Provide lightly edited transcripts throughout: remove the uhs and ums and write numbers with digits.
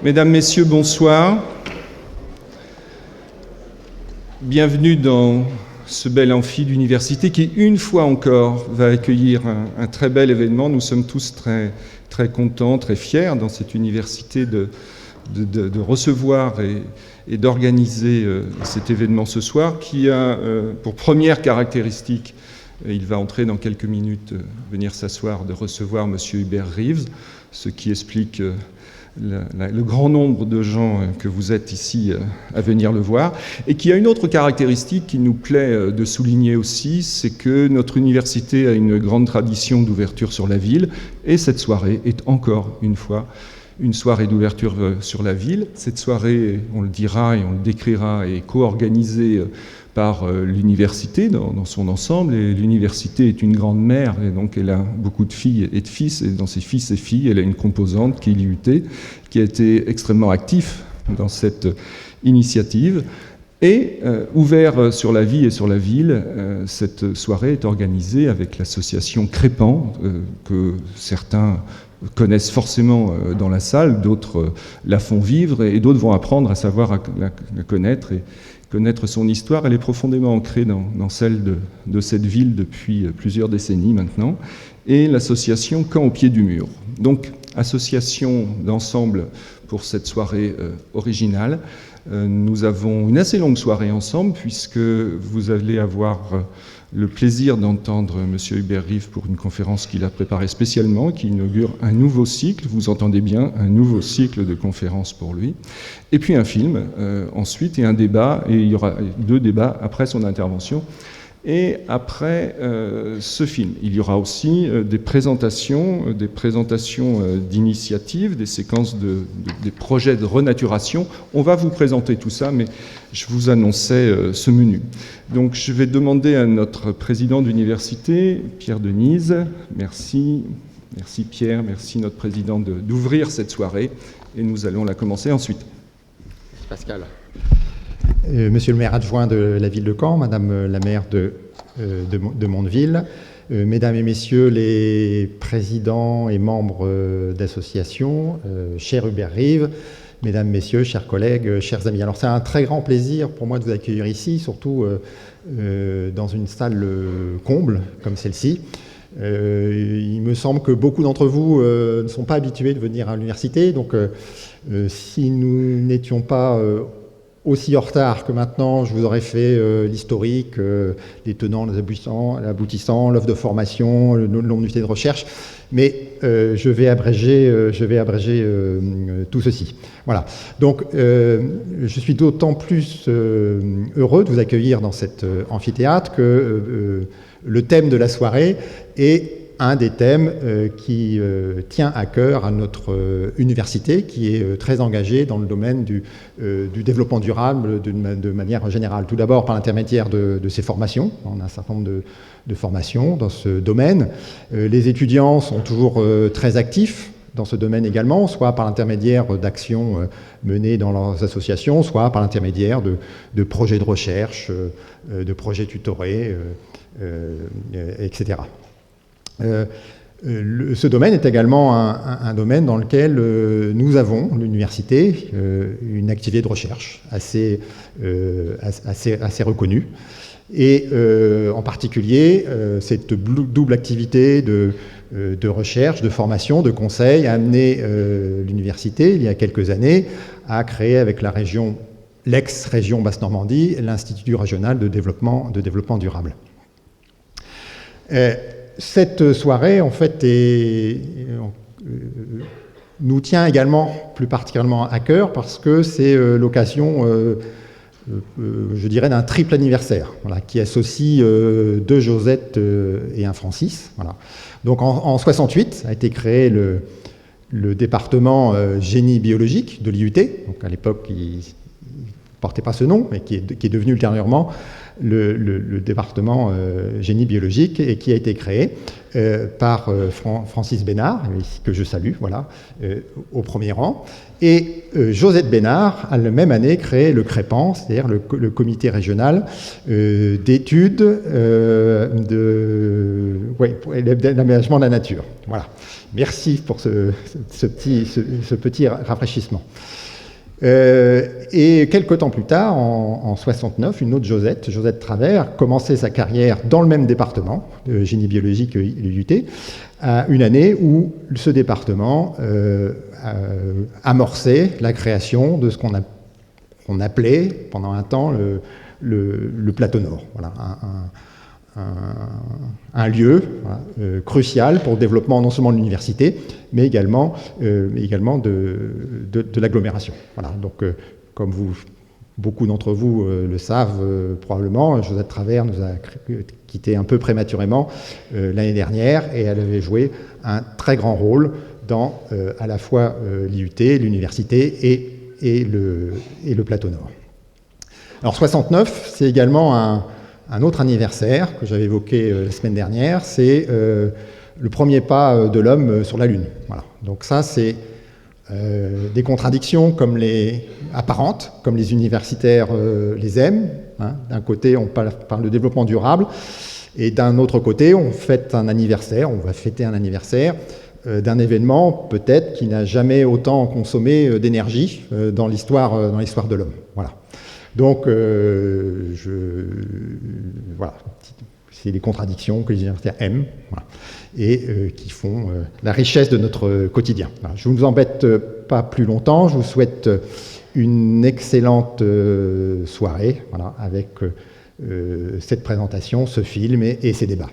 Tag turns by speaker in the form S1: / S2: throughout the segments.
S1: Mesdames, Messieurs, bonsoir. Bienvenue dans ce bel amphi d'université qui, une fois encore, va accueillir un très bel événement. Nous sommes tous très, très contents, très fiers dans cette université de recevoir et d'organiser cet événement ce soir qui a pour première caractéristique, il va entrer dans quelques minutes, venir s'asseoir, de recevoir M. Hubert Reeves, ce qui explique le grand nombre de gens que vous êtes ici à venir le voir, et qui a une autre caractéristique qui nous plaît de souligner aussi, c'est que notre université a une grande tradition d'ouverture sur la ville, et cette soirée est encore une fois une soirée d'ouverture sur la ville. Cette soirée, on le dira et on le décrira, est co-organisée par l'université dans son ensemble, et l'université est une grande mère, et donc elle a beaucoup de filles et de fils, et dans ses fils et filles, elle a une composante qui est l'IUT, qui a été extrêmement actif dans cette initiative. Et ouvert sur la vie et sur la ville, cette soirée est organisée avec l'association Crépan, que certains connaissent forcément dans la salle, d'autres la font vivre, et d'autres vont apprendre à savoir à la connaître, et connaître son histoire. Elle est profondément ancrée dans celle de cette ville depuis plusieurs décennies maintenant, et l'association Camp au pied du mur. Donc, association d'ensemble pour cette soirée originale. Nous avons une assez longue soirée ensemble, puisque vous allez avoir le plaisir d'entendre M. Hubert Reeves pour une conférence qu'il a préparée spécialement, qui inaugure un nouveau cycle, vous entendez bien, un nouveau cycle de conférences pour lui, et puis un film ensuite, et un débat, et il y aura 2 débats après son intervention. Et après ce film, il y aura aussi des présentations d'initiatives, des séquences des projets de renaturation. On va vous présenter tout ça, mais je vous annonçais ce menu. Donc je vais demander à notre président d'université, Pierre Denise, merci Pierre, merci notre président d'ouvrir cette soirée, et nous allons la commencer ensuite.
S2: Pascal. Monsieur le maire adjoint de la ville de Caen, madame la maire de Mondeville, mesdames et messieurs les présidents et membres d'associations, cher Hubert Reeves, mesdames, messieurs, chers collègues, chers amis. Alors c'est un très grand plaisir pour moi de vous accueillir ici, surtout dans une salle comble comme celle-ci. Il me semble que beaucoup d'entre vous ne sont pas habitués de venir à l'université, donc si nous n'étions pas aussi en retard que maintenant, je vous aurais fait l'historique, les tenants, les aboutissants, l'offre de formation, le nombre d'unités de recherche, mais je vais abréger tout ceci. Voilà. Donc, je suis d'autant plus heureux de vous accueillir dans cet amphithéâtre que le thème de la soirée est un des thèmes qui tient à cœur à notre université, qui est très engagée dans le domaine du développement durable de manière générale. Tout d'abord par l'intermédiaire de ses formations. On a un certain nombre de formations dans ce domaine. Les étudiants sont toujours très actifs dans ce domaine également, soit par l'intermédiaire d'actions menées dans leurs associations, soit par l'intermédiaire de projets de recherche, de projets tutorés, etc. Ce domaine est également un domaine dans lequel nous avons, l'université, une activité de recherche assez reconnue. Et en particulier, cette double activité de recherche, de formation, de conseil a amené l'université, il y a quelques années, à créer avec l'ex-région Basse-Normandie, l'Institut régional de développement durable. Cette soirée, en fait, nous tient également plus particulièrement à cœur parce que c'est l'occasion, je dirais, d'un triple anniversaire, voilà, qui associe 2 Josette et un Francis. Voilà. Donc en 68 a été créé le département génie biologique de l'IUT. Donc à l'époque, il ne portait pas ce nom, mais qui est devenu ultérieurement le département génie biologique et qui a été créé par Francis Bénard, que je salue, voilà, au premier rang. Et Josette Bénard a la même année créé le CREPAN, c'est-à-dire le comité régional d'études pour l'aménagement de la nature. Voilà. Merci pour ce petit rafraîchissement. Et quelques temps plus tard, en 69, une autre Josette Travers, commençait sa carrière dans le même département, génie biologique l'UT, à une année où ce département amorçait la création de ce qu'on appelait pendant un temps le plateau Nord. Voilà, un lieu crucial pour le développement non seulement de l'université, mais également de l'agglomération. Voilà, donc, comme beaucoup d'entre vous le savent probablement, Josette Travers nous a quitté un peu prématurément l'année dernière, et elle avait joué un très grand rôle dans à la fois l'IUT, l'université et le plateau Nord. Alors 69, c'est également un autre anniversaire que j'avais évoqué la semaine dernière, c'est le premier pas de l'homme sur la Lune. Voilà. Donc ça, c'est des contradictions apparentes, comme les universitaires les aiment. Hein. D'un côté, on parle de développement durable, et d'un autre côté, on va fêter un anniversaire d'un événement peut-être qui n'a jamais autant consommé d'énergie dans l'histoire de l'homme. Voilà. Donc, voilà, c'est les contradictions que les universitaires aiment, voilà, et qui font la richesse de notre quotidien. Voilà, je ne vous embête pas plus longtemps, je vous souhaite une excellente soirée, voilà, avec cette présentation, ce film et ces débats.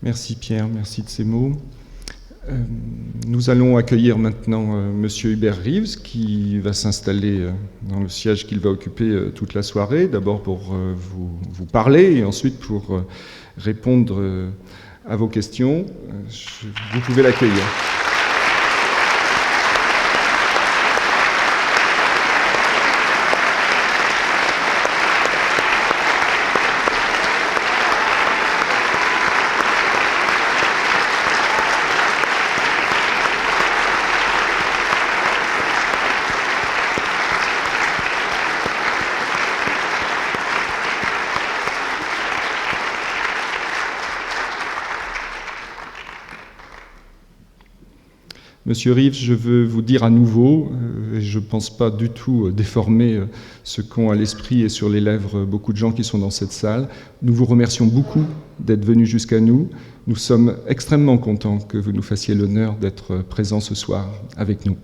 S1: Merci Pierre, merci de ces mots. Nous allons accueillir maintenant Monsieur Hubert Reeves, qui va s'installer dans le siège qu'il va occuper toute la soirée, d'abord pour vous parler et ensuite pour répondre à vos questions. Vous pouvez l'accueillir. Monsieur Reeves, je veux vous dire à nouveau, et je ne pense pas du tout déformer ce qu'ont à l'esprit et sur les lèvres beaucoup de gens qui sont dans cette salle, nous vous remercions beaucoup d'être venus jusqu'à nous. Nous sommes extrêmement contents que vous nous fassiez l'honneur d'être présents ce soir avec nous.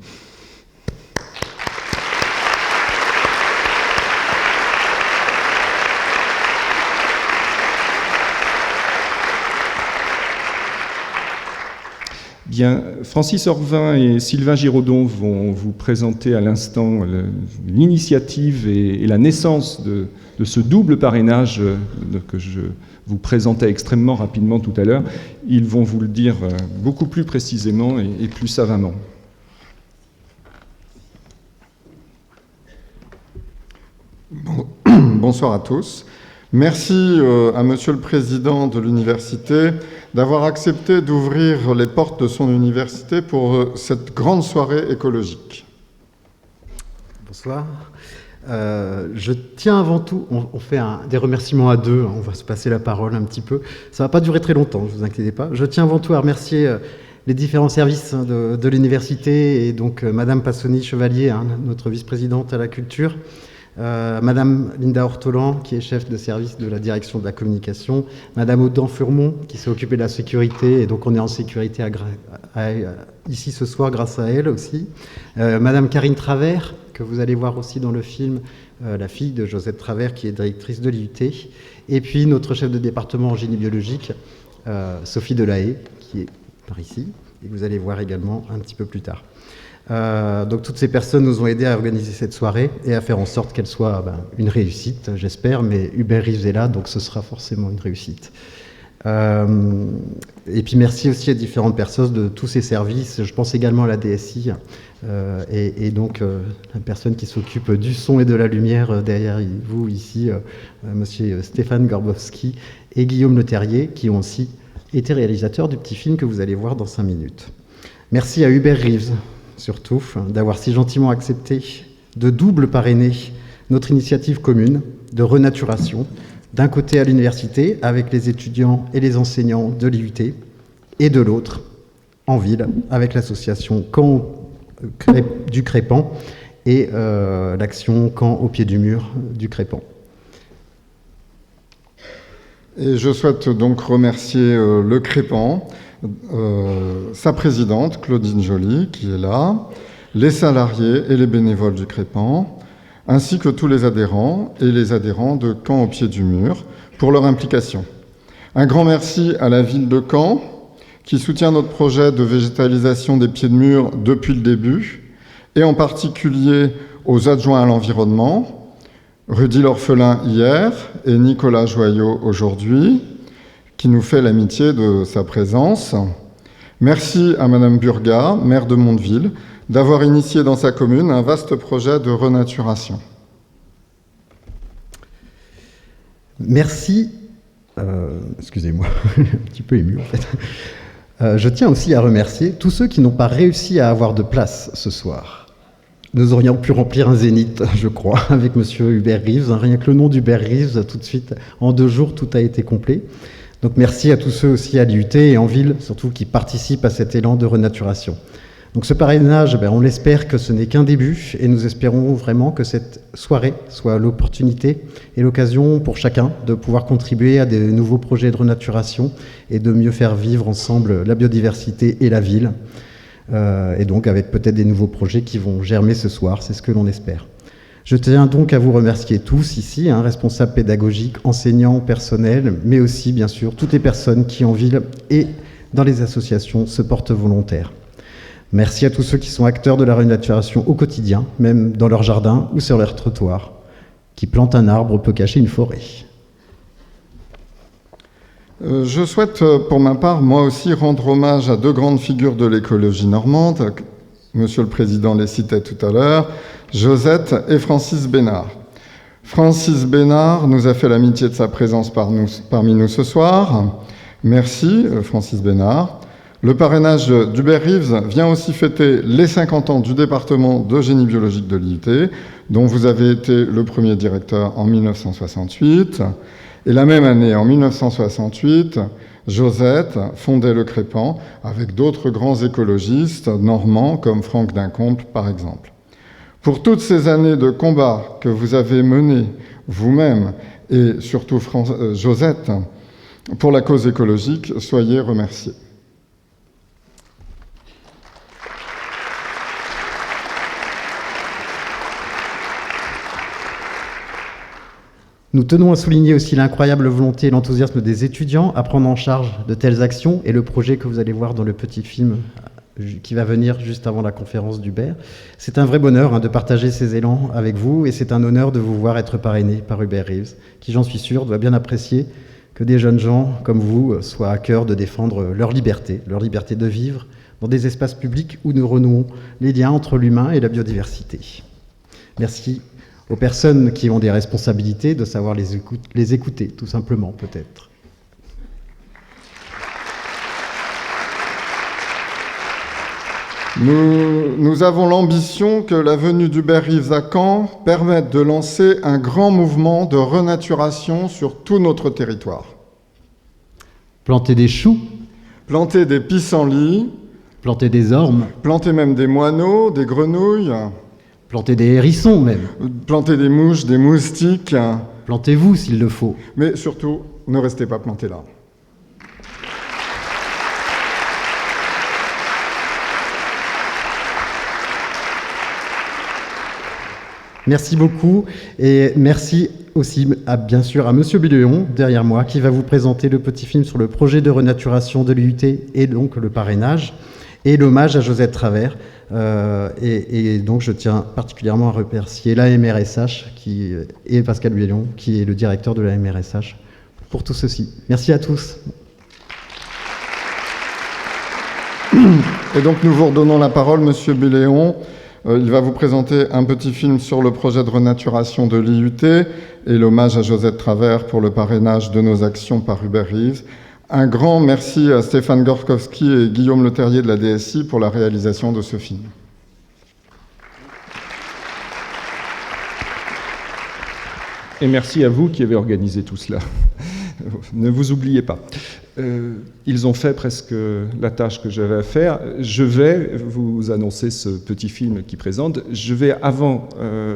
S1: Bien, Francis Orvin et Sylvain Giraudon vont vous présenter à l'instant l'initiative et la naissance de ce double parrainage que je vous présentais extrêmement rapidement tout à l'heure. Ils vont vous le dire beaucoup plus précisément et plus savamment.
S3: Bonsoir à tous. Merci à Monsieur le Président de l'Université d'avoir accepté d'ouvrir les portes de son université pour cette grande soirée écologique.
S4: Bonsoir. Je tiens avant tout, on fait des remerciements à deux, on va se passer la parole un petit peu. Ça ne va pas durer très longtemps, ne vous inquiétez pas. Je tiens avant tout à remercier les différents services de l'université et donc Madame Passoni-Chevalier, notre vice-présidente à la culture, Madame Linda Ortolan, qui est chef de service de la direction de la communication, Madame Audan-Furmont, qui s'est occupée de la sécurité, et donc on est en sécurité ici ce soir grâce à elle aussi, Madame Karine Travers, que vous allez voir aussi dans le film, la fille de Josette Travers, qui est directrice de l'IUT, et puis notre chef de département en génie biologique, Sophie Delahaye, qui est par ici, et que vous allez voir également un petit peu plus tard. Donc toutes ces personnes nous ont aidés à organiser cette soirée et à faire en sorte qu'elle soit une réussite, j'espère, mais Hubert Reeves est là, donc ce sera forcément une réussite. Et puis merci aussi à différentes personnes de tous ces services. Je pense également à la DSI et donc la personne qui s'occupe du son et de la lumière derrière vous ici, monsieur Stéphane Gorbowski et Guillaume Leterrier, qui ont aussi été réalisateurs du petit film que vous allez voir dans 5 minutes. Merci à Hubert Reeves, surtout, d'avoir si gentiment accepté de double parrainer notre initiative commune de renaturation, d'un côté à l'université, avec les étudiants et les enseignants de l'IUT, et de l'autre, en ville, avec l'association Camp du Crépan et l'action Camp au pied du mur du Crépan.
S3: Et je souhaite donc remercier le Crépan, sa présidente, Claudine Joly, qui est là, les salariés et les bénévoles du Crépan, ainsi que tous les adhérents et les adhérents de Camp au pied du mur pour leur implication. Un grand merci à la ville de Caen, qui soutient notre projet de végétalisation des pieds de mur depuis le début, et en particulier aux adjoints à l'environnement, Rudy L'Orphelin hier et Nicolas Joyot aujourd'hui, qui nous fait l'amitié de sa présence. Merci à Madame Burga, maire de Mondeville, d'avoir initié dans sa commune un vaste projet de renaturation.
S4: Merci. Excusez-moi, un petit peu ému en fait. Je tiens aussi à remercier tous ceux qui n'ont pas réussi à avoir de place ce soir. Nous aurions pu remplir un zénith, je crois, avec monsieur Hubert Reeves. Rien que le nom d'Hubert Reeves, tout de suite, en 2 jours, tout a été complet. Donc merci à tous ceux aussi à l'IUT et en ville, surtout, qui participent à cet élan de renaturation. Donc ce parrainage, on l'espère que ce n'est qu'un début et nous espérons vraiment que cette soirée soit l'opportunité et l'occasion pour chacun de pouvoir contribuer à des nouveaux projets de renaturation et de mieux faire vivre ensemble la biodiversité et la ville. Et donc avec peut-être des nouveaux projets qui vont germer ce soir, c'est ce que l'on espère. Je tiens donc à vous remercier tous ici, responsables pédagogiques, enseignants, personnels, mais aussi bien sûr toutes les personnes qui en ville et dans les associations se portent volontaires. Merci à tous ceux qui sont acteurs de la renaturation au quotidien, même dans leur jardin ou sur leur trottoir. Qui plante un arbre peut cacher une forêt.
S3: Je souhaite, pour ma part, moi aussi, rendre hommage à 2 grandes figures de l'écologie normande. Monsieur le Président les citait tout à l'heure, Josette et Francis Bénard. Francis Bénard nous a fait l'amitié de sa présence parmi nous ce soir. Merci, Francis Bénard. Le parrainage d'Hubert Reeves vient aussi fêter les 50 ans du département de génie biologique de l'IUT, dont vous avez été le premier directeur en 1968. Et la même année, en 1968, Josette fondait le Crépan avec d'autres grands écologistes normands comme Franck Dincombe, par exemple. Pour toutes ces années de combat que vous avez menées vous-même et surtout Josette pour la cause écologique, soyez remerciés.
S4: Nous tenons à souligner aussi l'incroyable volonté et l'enthousiasme des étudiants à prendre en charge de telles actions et le projet que vous allez voir dans le petit film qui va venir juste avant la conférence d'Hubert. C'est un vrai bonheur de partager ces élans avec vous et c'est un honneur de vous voir être parrainé par Hubert Reeves, qui, j'en suis sûr, doit bien apprécier que des jeunes gens comme vous soient à cœur de défendre leur liberté de vivre dans des espaces publics où nous renouons les liens entre l'humain et la biodiversité. Merci aux personnes qui ont des responsabilités, de savoir les écouter, tout simplement, peut-être.
S3: Nous avons l'ambition que la venue d'Hubert Reeves à Caen permette de lancer un grand mouvement de renaturation sur tout notre territoire.
S4: Planter des choux.
S3: Planter des pissenlits.
S4: Planter des ormes.
S3: Planter même des moineaux, des grenouilles.
S4: Planter des hérissons, même.
S3: Planter des mouches, des moustiques.
S4: Plantez-vous, s'il le faut.
S3: Mais surtout, ne restez pas plantés là.
S4: Merci beaucoup. Et merci aussi, bien sûr, à Monsieur Biléon, derrière moi, qui va vous présenter le petit film sur le projet de renaturation de l'IUT et donc le parrainage et l'hommage à Josette Travers. Et donc je tiens particulièrement à remercier l'AMRSH et Pascal Biléon, qui est le directeur de l'AMRSH, pour tout ceci. Merci à tous.
S3: Et donc nous vous redonnons la parole, Monsieur Béléon. Il va vous présenter un petit film sur le projet de renaturation de l'IUT et l'hommage à Josette Travers pour le parrainage de nos actions par Hubert Reeves. Un grand merci à Stéphane Gorkowski et Guillaume Leterrier de la DSI pour la réalisation de ce film.
S1: Et merci à vous qui avez organisé tout cela. Ne vous oubliez pas. Ils ont fait presque la tâche que j'avais à faire. Je vais vous annoncer ce petit film qui présente. Je vais avant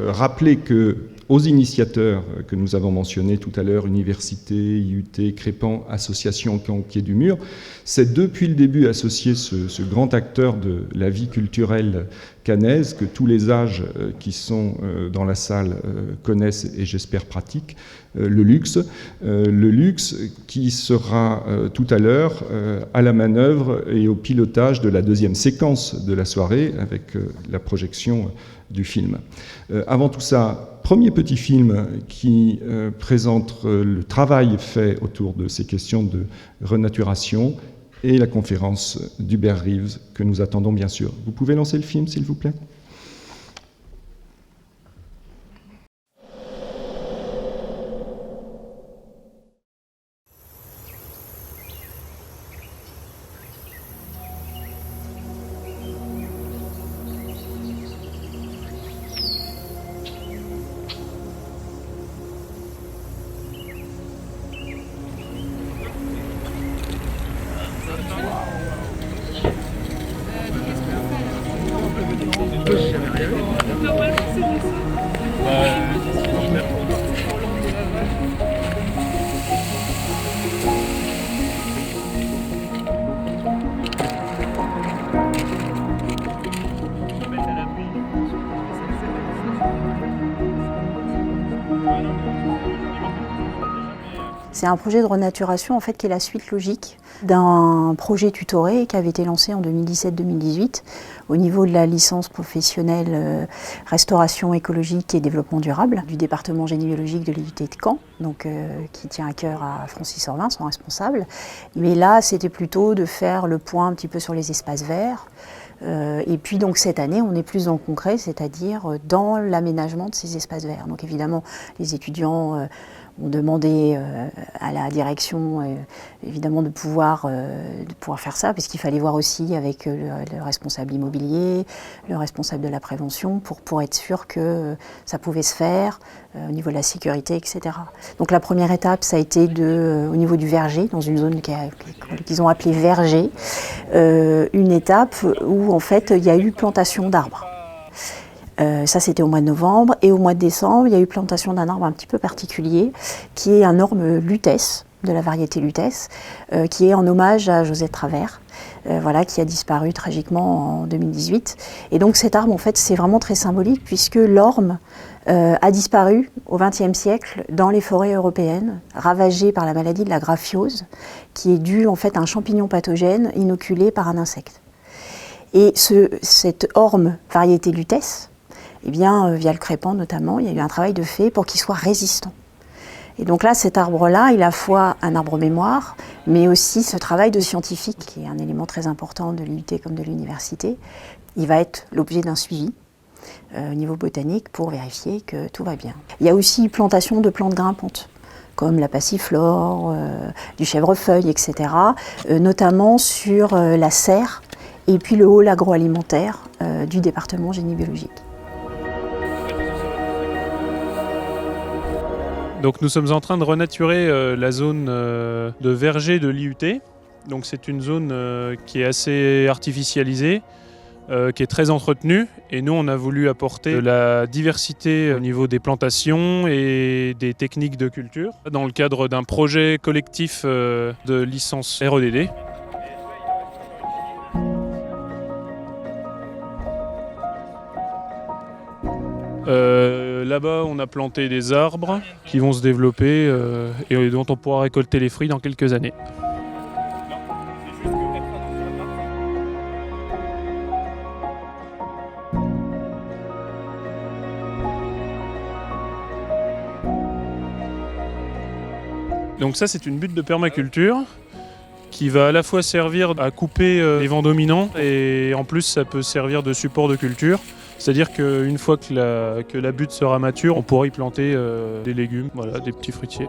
S1: rappeler que aux initiateurs que nous avons mentionnés tout à l'heure, Université, IUT, Crépan, Association Camp au pied du mur, c'est depuis le début associé ce grand acteur de la vie culturelle caennaise que tous les âges qui sont dans la salle connaissent et j'espère pratiquent, le luxe qui sera tout à l'heure à la manœuvre et au pilotage de la deuxième séquence de la soirée avec la projection du film. Avant tout ça, premier petit film qui présente le travail fait autour de ces questions de renaturation et la conférence d'Hubert Reeves que nous attendons bien sûr. Vous pouvez lancer le film s'il vous plaît ?
S5: C'est un projet de renaturation en fait, qui est la suite logique d'un projet tutoré qui avait été lancé en 2017-2018 au niveau de la licence professionnelle restauration écologique et développement durable du département génie biologique de l'IUT de Caen, donc, qui tient à cœur à Francis Orlin, son responsable. Mais là, c'était plutôt de faire le point un petit peu sur les espaces verts. Et puis donc cette année, on est plus dans le concret, c'est-à-dire dans l'aménagement de ces espaces verts. Donc évidemment, les étudiants ont demandé à la direction évidemment de pouvoir faire ça, puisqu'il fallait voir aussi avec le responsable immobilier, le responsable de la prévention, pour être sûr que ça pouvait se faire au niveau de la sécurité, etc. Donc la première étape, ça a été au niveau du verger, dans une zone qu'ils ont appelée verger, une étape où en fait il y a eu plantation d'arbres. Ça, c'était au mois de novembre. Et au mois de décembre, il y a eu plantation d'un arbre un petit peu particulier, qui est un orme lutèce, de la variété lutèce, qui est en hommage à Josette Travers, voilà, qui a disparu tragiquement en 2018. Et donc cet arbre, en fait, c'est vraiment très symbolique, puisque l'orme a disparu au XXe siècle dans les forêts européennes, ravagées par la maladie de la graphiose, qui est due en fait à un champignon pathogène inoculé par un insecte. Et cette orme variété lutèce, eh bien, via le Crépan notamment, il y a eu un travail de fait pour qu'il soit résistant. Et donc là, cet arbre-là, il est à la fois un arbre mémoire, mais aussi ce travail de scientifique, qui est un élément très important de l'IUT comme de l'université. Il va être l'objet d'un suivi au niveau botanique pour vérifier que tout va bien. Il y a aussi plantation de plantes grimpantes, comme la passiflore, du chèvrefeuille, etc., notamment sur la serre et puis le hall agroalimentaire du département génie biologique.
S6: Donc nous sommes en train de renaturer la zone de verger de l'IUT. Donc c'est une zone qui est assez artificialisée, qui est très entretenue. Et nous, on a voulu apporter de la diversité au niveau des plantations et des techniques de culture dans le cadre d'un projet collectif de licence REDD. Là-bas, on a planté des arbres qui vont se développer et dont on pourra récolter les fruits dans quelques années. Donc ça, c'est une butte de permaculture qui va à la fois servir à couper les vents dominants et en plus ça peut servir de support de culture. C'est-à-dire qu'une fois que la butte sera mature, on pourra y planter des légumes, voilà, des petits fruitiers.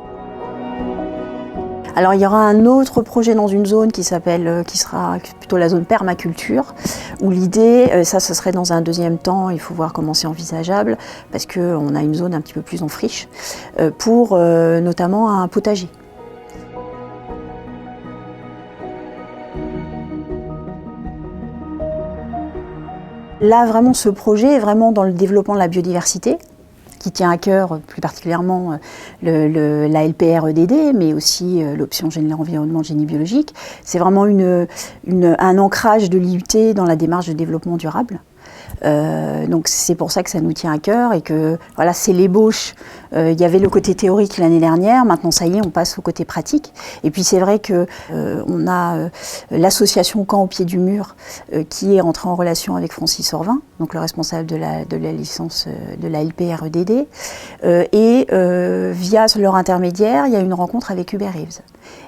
S5: Alors il y aura un autre projet dans une zone qui sera plutôt la zone permaculture, où l'idée, ça ce serait dans un deuxième temps, il faut voir comment c'est envisageable, parce qu'on a une zone un petit peu plus en friche, pour notamment un potager. Là vraiment ce projet est vraiment dans le développement de la biodiversité, qui tient à cœur plus particulièrement la LPR-EDD, mais aussi l'option génie environnement génie biologique. C'est vraiment un ancrage de l'IUT dans la démarche de développement durable. Donc c'est pour ça que ça nous tient à cœur et que voilà, c'est l'ébauche. Il y avait le côté théorique l'année dernière, maintenant ça y est, on passe au côté pratique. Et puis c'est vrai que on a l'association Camp au pied du mur qui est entrée en relation avec Francis Orvin, donc le responsable de la licence de la LPR-EDD, et via leur intermédiaire, il y a une rencontre avec Hubert Reeves.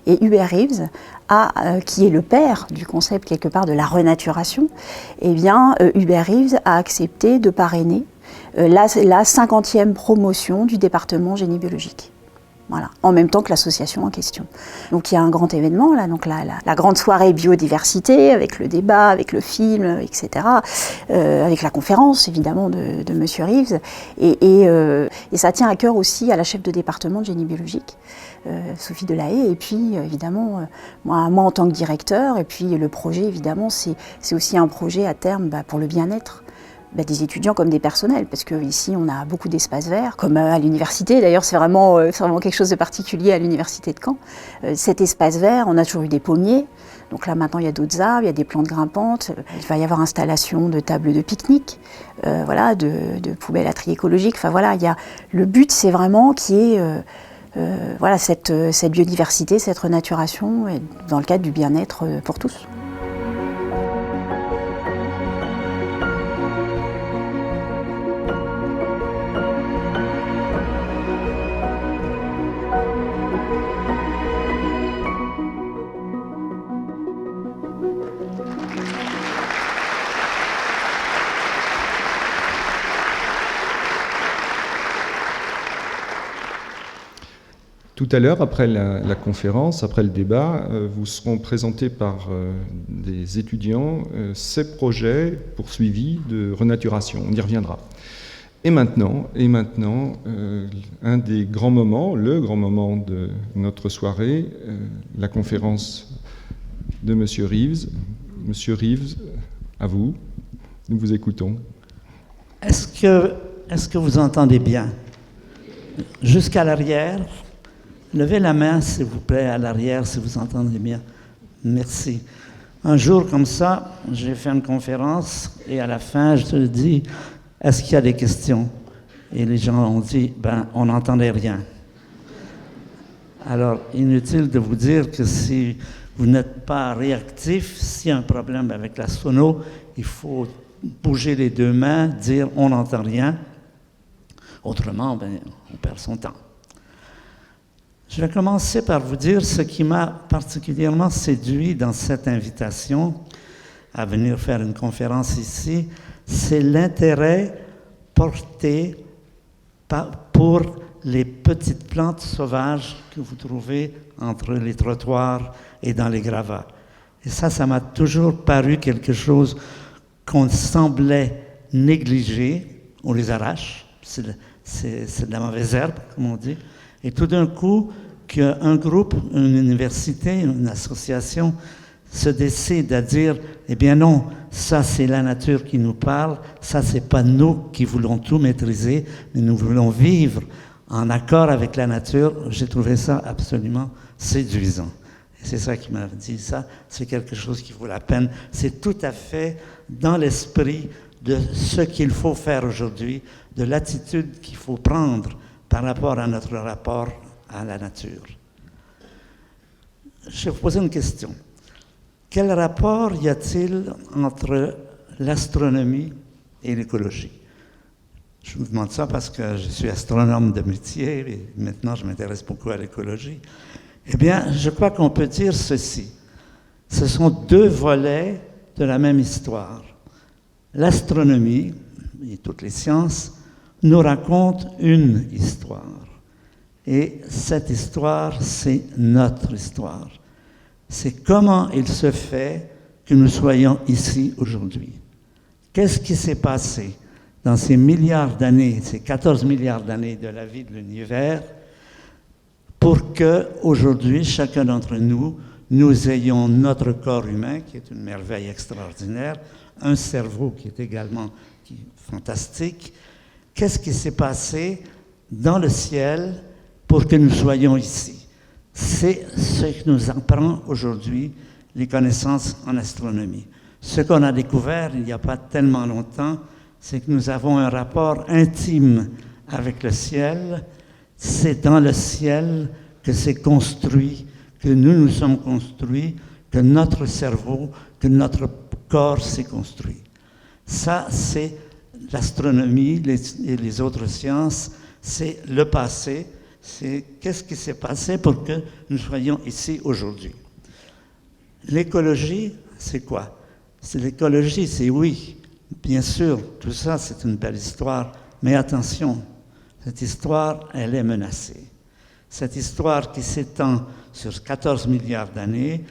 S5: Et Hubert Reeves, qui est le père du concept quelque part de la renaturation, eh bien Hubert Reeves a accepté de parrainer la 50e promotion du département génie biologique. Voilà, en même temps que l'association en question. Donc il y a un grand événement, là, donc la grande soirée biodiversité, avec le débat, avec le film, etc., avec la conférence évidemment de M. Reeves, et ça tient à cœur aussi à la chef de département de génie biologique, Sophie Delahaye, et puis évidemment moi en tant que directeur, et puis le projet évidemment c'est aussi un projet à terme pour le bien-être des étudiants comme des personnels, parce qu'ici on a beaucoup d'espaces verts, comme à l'université, d'ailleurs c'est vraiment quelque chose de particulier à l'université de Caen. Cet espace vert, on a toujours eu des pommiers, donc là maintenant il y a d'autres arbres, il y a des plantes grimpantes, il va y avoir installation de tables de pique-nique, voilà, de poubelles à tri écologique, enfin voilà, le but c'est vraiment qu'il y ait voilà, cette biodiversité, cette renaturation, dans le cadre du bien-être pour tous.
S1: Tout à l'heure, après la conférence, après le débat, vous seront présentés par des étudiants ces projets poursuivis de renaturation. On y reviendra. Et maintenant, un des grands moments, le grand moment de notre soirée, la conférence de M. Reeves. Monsieur Reeves, à vous, nous vous écoutons.
S7: Est-ce que vous entendez bien? Jusqu'à l'arrière? Levez la main, s'il vous plaît, à l'arrière, si vous entendez bien. Merci. Un jour comme ça, j'ai fait une conférence et à la fin, je te dis, est-ce qu'il y a des questions? Et les gens ont dit, on n'entendait rien. Alors, inutile de vous dire que si vous n'êtes pas réactif, s'il y a un problème avec la sono, il faut bouger les deux mains, dire, on n'entend rien. Autrement, on perd son temps. Je vais commencer par vous dire ce qui m'a particulièrement séduit dans cette invitation à venir faire une conférence ici, c'est l'intérêt porté pour les petites plantes sauvages que vous trouvez entre les trottoirs et dans les gravats. Et ça m'a toujours paru quelque chose qu'on semblait négliger. On les arrache, c'est de la mauvaise herbe, comme on dit. Et tout d'un coup, qu'un groupe, une université, une association se décide à dire « Eh bien non, ça c'est la nature qui nous parle, ça c'est pas nous qui voulons tout maîtriser, mais nous voulons vivre en accord avec la nature », j'ai trouvé ça absolument séduisant. Et c'est ça qui m'a dit ça, c'est quelque chose qui vaut la peine. C'est tout à fait dans l'esprit de ce qu'il faut faire aujourd'hui, de l'attitude qu'il faut prendre par rapport à notre rapport à la nature. Je vais vous poser une question. Quel rapport y a-t-il entre l'astronomie et l'écologie? Je vous demande ça parce que je suis astronome de métier et maintenant je m'intéresse beaucoup à l'écologie. Eh bien, je crois qu'on peut dire ceci. Ce sont deux volets de la même histoire. L'astronomie et toutes les sciences nous racontent une histoire. Et cette histoire, c'est notre histoire. C'est comment il se fait que nous soyons ici aujourd'hui. Qu'est-ce qui s'est passé dans ces milliards d'années, ces 14 milliards d'années de la vie de l'univers, pour que aujourd'hui, chacun d'entre nous, nous ayons notre corps humain, qui est une merveille extraordinaire, un cerveau qui est également fantastique. Qu'est-ce qui s'est passé dans le ciel pour que nous soyons ici? C'est ce que nous apprend aujourd'hui les connaissances en astronomie. Ce qu'on a découvert il n'y a pas tellement longtemps, c'est que nous avons un rapport intime avec le ciel. C'est dans le ciel que c'est construit, que nous nous sommes construits, que notre cerveau, que notre corps s'est construit. Ça, c'est l'astronomie et les autres sciences, c'est le passé, c'est qu'est-ce qui s'est passé pour que nous soyons ici aujourd'hui. L'écologie, c'est quoi? C'est l'écologie, c'est oui, bien sûr, tout ça c'est une belle histoire, mais attention, cette histoire, elle est menacée. Cette histoire qui s'étend sur 14 milliards d'années,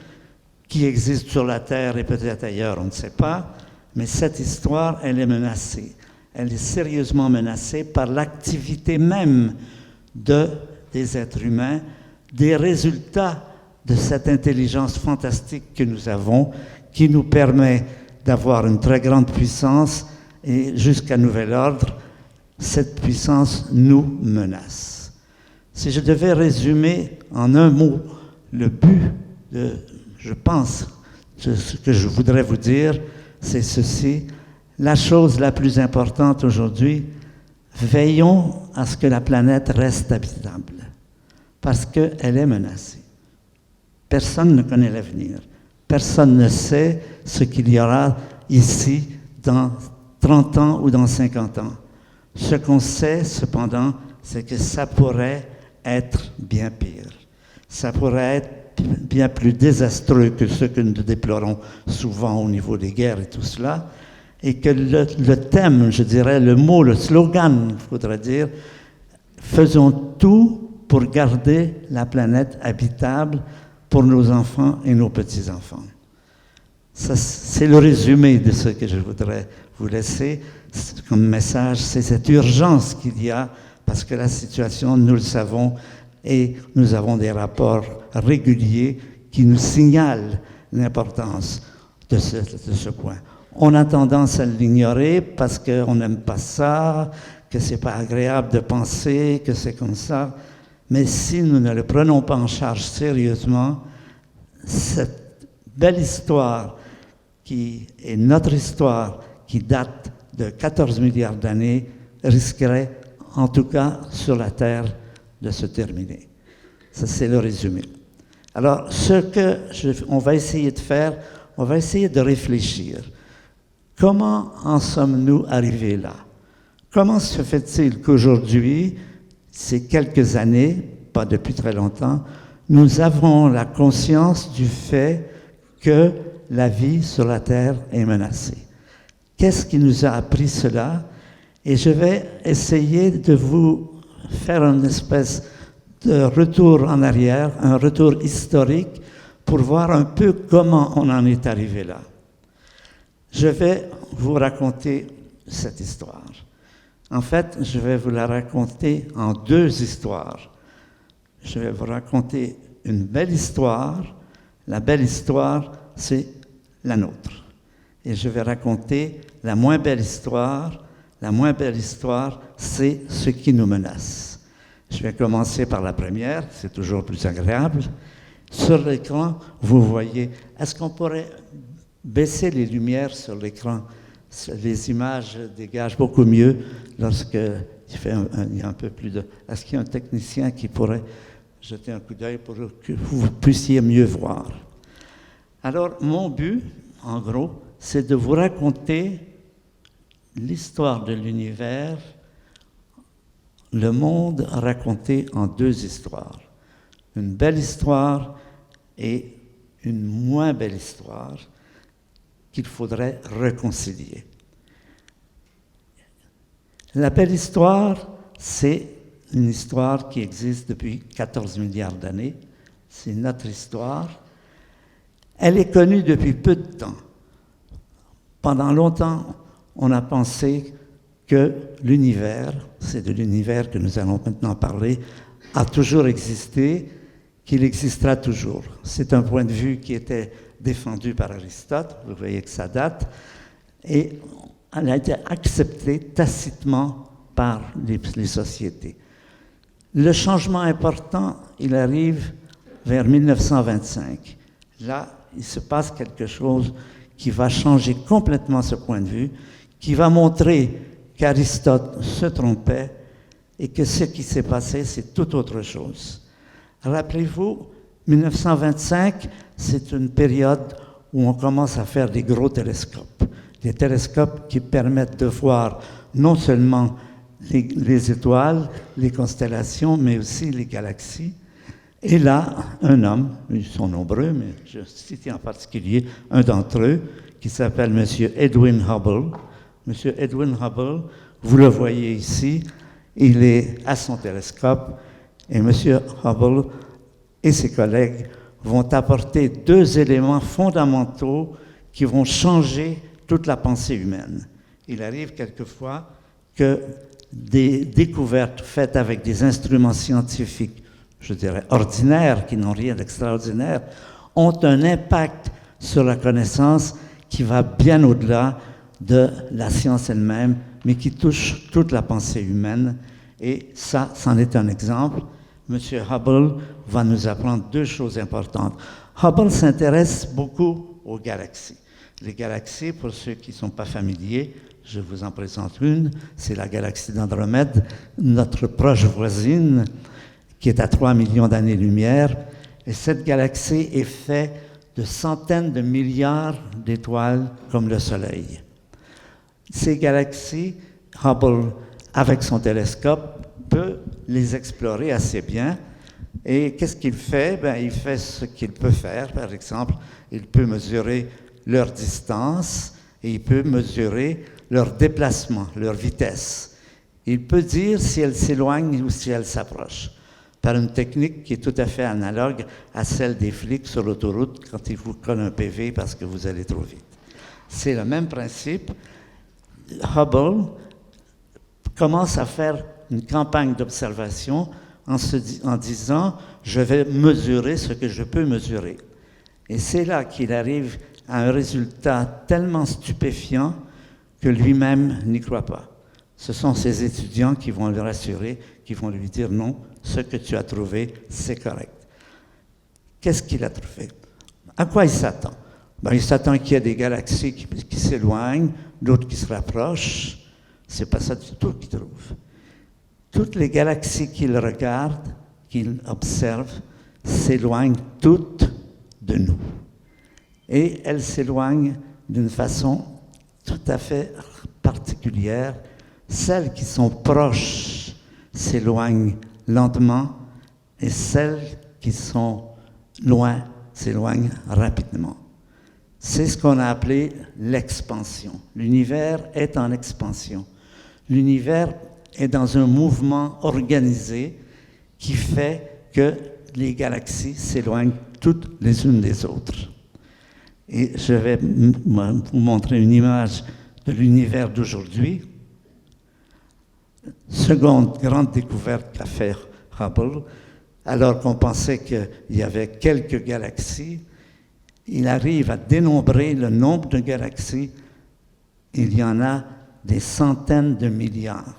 S7: qui existe sur la Terre et peut-être ailleurs, on ne sait pas, mais cette histoire, elle est menacée. Elle est sérieusement menacée par l'activité même des êtres humains, des résultats de cette intelligence fantastique que nous avons, qui nous permet d'avoir une très grande puissance et jusqu'à nouvel ordre, cette puissance nous menace. Si je devais résumer en un mot le but je pense, ce que je voudrais vous dire, c'est ceci. La chose la plus importante aujourd'hui, veillons à ce que la planète reste habitable, parce qu'elle est menacée. Personne ne connaît l'avenir. Personne ne sait ce qu'il y aura ici dans 30 ans ou dans 50 ans. Ce qu'on sait, cependant, c'est que ça pourrait être bien pire. Ça pourrait être bien plus désastreux que ce que nous déplorons souvent au niveau des guerres et tout cela, et que le thème, je dirais, le mot, le slogan, il faudrait dire, faisons tout pour garder la planète habitable pour nos enfants et nos petits-enfants. Ça, c'est le résumé de ce que je voudrais vous laisser comme message, c'est cette urgence qu'il y a, parce que la situation, nous le savons, et nous avons des rapports réguliers qui nous signalent l'importance de ce point. On a tendance à l'ignorer parce qu'on n'aime pas ça, que c'est pas agréable de penser, que c'est comme ça. Mais si nous ne le prenons pas en charge sérieusement, cette belle histoire qui est notre histoire, qui date de 14 milliards d'années, risquerait, en tout cas sur la Terre, de se terminer. Ça, c'est le résumé. Alors, on va essayer de faire, on va essayer de réfléchir. Comment en sommes-nous arrivés là? Comment se fait-il qu'aujourd'hui, ces quelques années, pas depuis très longtemps, nous avons la conscience du fait que la vie sur la Terre est menacée? Qu'est-ce qui nous a appris cela? Et je vais essayer de vous faire une espèce de retour en arrière, un retour historique, pour voir un peu comment on en est arrivé là. Je vais vous raconter cette histoire. En fait, je vais vous la raconter en deux histoires. Je vais vous raconter une belle histoire. La belle histoire, c'est la nôtre. Et je vais raconter la moins belle histoire. La moins belle histoire, c'est ce qui nous menace. Je vais commencer par la première, c'est toujours plus agréable. Sur l'écran, vous voyez, est-ce qu'on pourrait baisser les lumières sur l'écran? Les images dégagent beaucoup mieux lorsqu'il y a un peu plus de... Est-ce qu'il y a un technicien qui pourrait jeter un coup d'œil pour que vous puissiez mieux voir? Alors, mon but, en gros, c'est de vous raconter l'histoire de l'univers, le monde raconté en deux histoires. Une belle histoire et une moins belle histoire qu'il faudrait réconcilier. La belle histoire, c'est une histoire qui existe depuis 14 milliards d'années. C'est notre histoire. Elle est connue depuis peu de temps. Pendant longtemps, on a pensé que l'univers, c'est de l'univers que nous allons maintenant parler, a toujours existé, qu'il existera toujours. C'est un point de vue qui était défendu par Aristote, vous voyez que ça date, et elle a été acceptée tacitement par les sociétés. Le changement important, il arrive vers 1925. Là, il se passe quelque chose qui va changer complètement ce point de vue, qui va montrer qu'Aristote se trompait et que ce qui s'est passé, c'est tout autre chose. Rappelez-vous, 1925, c'est une période où on commence à faire des gros télescopes. Des télescopes qui permettent de voir non seulement les étoiles, les constellations, mais aussi les galaxies. Et là, un homme, ils sont nombreux, mais je cite en particulier un d'entre eux, qui s'appelle M. Edwin Hubble. M. Edwin Hubble, vous le voyez ici, il est à son télescope, et M. Hubble et ses collègues vont apporter deux éléments fondamentaux qui vont changer toute la pensée humaine. Il arrive quelquefois que des découvertes faites avec des instruments scientifiques, je dirais ordinaires, qui n'ont rien d'extraordinaire, ont un impact sur la connaissance qui va bien au-delà de la science elle-même, mais qui touche toute la pensée humaine. Et ça, c'en est un exemple. M. Hubble va nous apprendre deux choses importantes. Hubble s'intéresse beaucoup aux galaxies. Les galaxies, pour ceux qui ne sont pas familiers, je vous en présente une, c'est la galaxie d'Andromède, notre proche voisine, qui est à 3 millions d'années-lumière. Et cette galaxie est faite de centaines de milliards d'étoiles comme le Soleil. Ces galaxies, Hubble, avec son télescope, peut les explorer assez bien. Et qu'est-ce qu'il fait? Il fait ce qu'il peut faire. Par exemple, il peut mesurer leur distance et il peut mesurer leur déplacement, leur vitesse. Il peut dire si elles s'éloignent ou si elles s'approchent, par une technique qui est tout à fait analogue à celle des flics sur l'autoroute quand ils vous collent un PV parce que vous allez trop vite. C'est le même principe. Hubble commence à faire une campagne d'observation en disant « je vais mesurer ce que je peux mesurer ». Et c'est là qu'il arrive à un résultat tellement stupéfiant que lui-même n'y croit pas. Ce sont ses étudiants qui vont le rassurer, qui vont lui dire « non, ce que tu as trouvé, c'est correct ». Qu'est-ce qu'il a trouvé? À quoi il s'attend? Il s'attend qu'il y ait des galaxies qui s'éloignent, d'autres qui se rapprochent. C'est pas ça du tout qu'il trouve. Toutes les galaxies qu'il regarde, qu'il observe, s'éloignent toutes de nous. Et elles s'éloignent d'une façon tout à fait particulière. Celles qui sont proches s'éloignent lentement et celles qui sont loin s'éloignent rapidement. C'est ce qu'on a appelé l'expansion. L'univers est en expansion. L'univers est dans un mouvement organisé qui fait que les galaxies s'éloignent toutes les unes des autres. Et je vais vous montrer une image de l'univers d'aujourd'hui. Seconde grande découverte qu'a fait Hubble, alors qu'on pensait qu'il y avait quelques galaxies, il arrive à dénombrer le nombre de galaxies. Il y en a des centaines de milliards.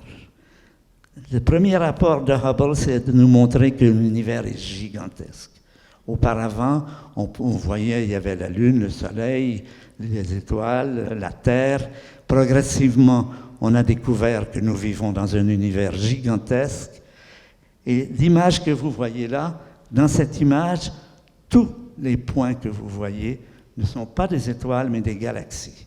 S7: Le premier rapport de Hubble, c'est de nous montrer que l'univers est gigantesque. Auparavant, on voyait, il y avait la Lune, le Soleil, les étoiles, la Terre. Progressivement, on a découvert que nous vivons dans un univers gigantesque. Et l'image que vous voyez là, dans cette image, tous les points que vous voyez ne sont pas des étoiles, mais des galaxies.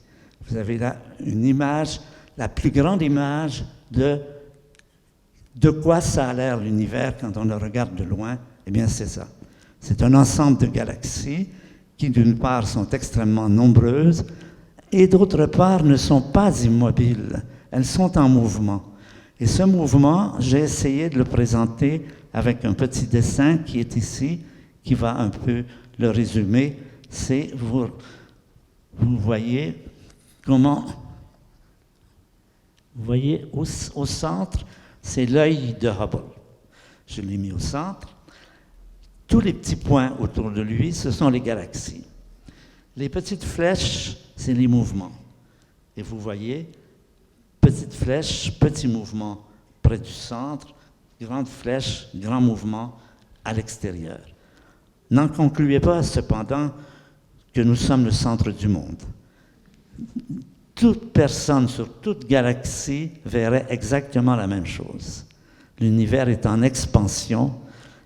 S7: Vous avez là une image, la plus grande image de quoi ça a l'air l'univers quand on le regarde de loin. Eh bien, c'est ça. C'est un ensemble de galaxies qui d'une part sont extrêmement nombreuses et d'autre part ne sont pas immobiles, elles sont en mouvement. Et ce mouvement, j'ai essayé de le présenter avec un petit dessin qui est ici, qui va un peu le résumer. C'est, vous voyez comment, vous voyez au centre, c'est l'œil de Hubble. Je l'ai mis au centre. Tous les petits points autour de lui, ce sont les galaxies. Les petites flèches, c'est les mouvements. Et vous voyez, petite flèche, petit mouvement près du centre, grande flèche, grand mouvement à l'extérieur. N'en concluez pas cependant que nous sommes le centre du monde. Toute personne sur toute galaxie verrait exactement la même chose. L'univers est en expansion,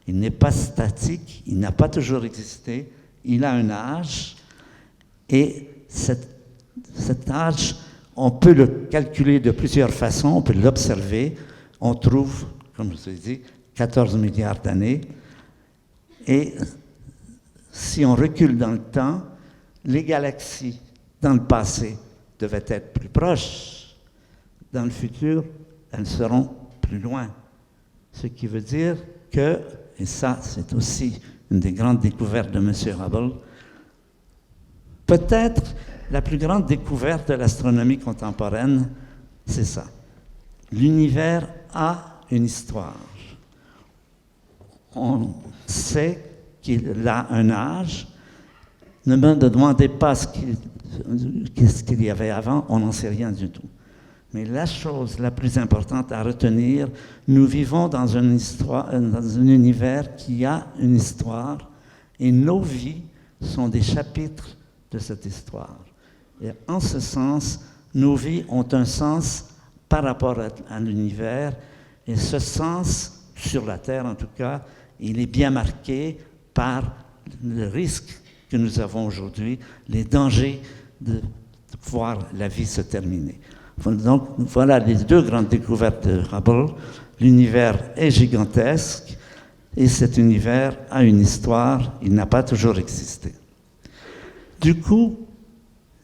S7: il n'est pas statique, il n'a pas toujours existé, il a un âge, et cet âge, on peut le calculer de plusieurs façons, on peut l'observer, on trouve, comme je vous ai dit, 14 milliards d'années, et si on recule dans le temps, les galaxies, dans le passé, devaient être plus proches. Dans le futur, elles seront plus loin. Ce qui veut dire que, et ça c'est aussi une des grandes découvertes de M. Hubble, peut-être la plus grande découverte de l'astronomie contemporaine, c'est ça. L'univers a une histoire. On sait qu'il a un âge. Ne me demandez pas ce qu'il y avait avant, on n'en sait rien du tout. Mais la chose la plus importante à retenir, nous vivons dans une histoire, dans un univers qui a une histoire, et nos vies sont des chapitres de cette histoire. Et en ce sens, nos vies ont un sens par rapport à l'univers, et ce sens, sur la Terre en tout cas, il est bien marqué par le risque que nous avons aujourd'hui, les dangers de voir la vie se terminer. Donc voilà les deux grandes découvertes de Hubble. L'univers est gigantesque et cet univers a une histoire, il n'a pas toujours existé. Du coup,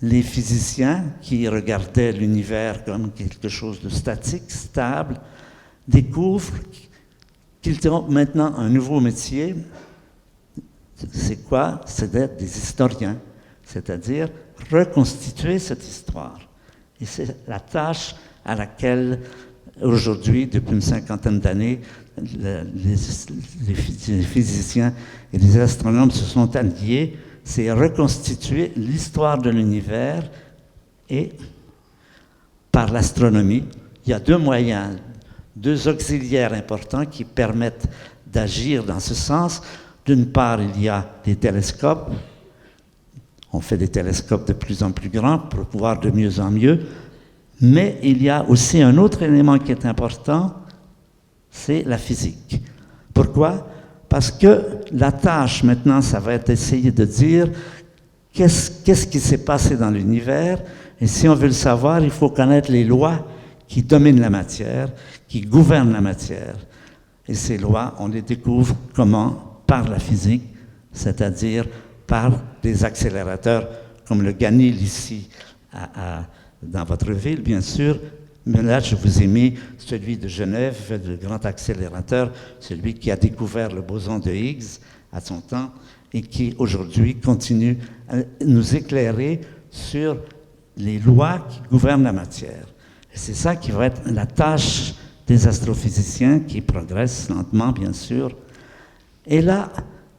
S7: les physiciens qui regardaient l'univers comme quelque chose de statique, stable, découvrent qu'ils ont maintenant un nouveau métier. C'est quoi? C'est d'être des historiens, c'est-à-dire reconstituer cette histoire. Et c'est la tâche à laquelle, aujourd'hui, depuis une cinquantaine d'années, les physiciens et les astronomes se sont alliés, c'est reconstituer l'histoire de l'univers et par l'astronomie. Il y a deux moyens, deux auxiliaires importants qui permettent d'agir dans ce sens. D'une part, il y a des télescopes. On fait des télescopes de plus en plus grands pour pouvoir de mieux en mieux. Mais il y a aussi un autre élément qui est important, c'est la physique. Pourquoi? Parce que la tâche maintenant, ça va être d'essayer de dire qu'est-ce qui s'est passé dans l'univers. Et si on veut le savoir, il faut connaître les lois qui dominent la matière, qui gouvernent la matière. Et ces lois, on les découvre comment? Par la physique, c'est-à-dire par des accélérateurs comme le Ganil ici dans votre ville, bien sûr. Mais là, je vous ai mis celui de Genève, le grand accélérateur, celui qui a découvert le boson de Higgs à son temps et qui aujourd'hui continue à nous éclairer sur les lois qui gouvernent la matière. Et c'est ça qui va être la tâche des astrophysiciens qui progressent lentement, bien sûr. Et là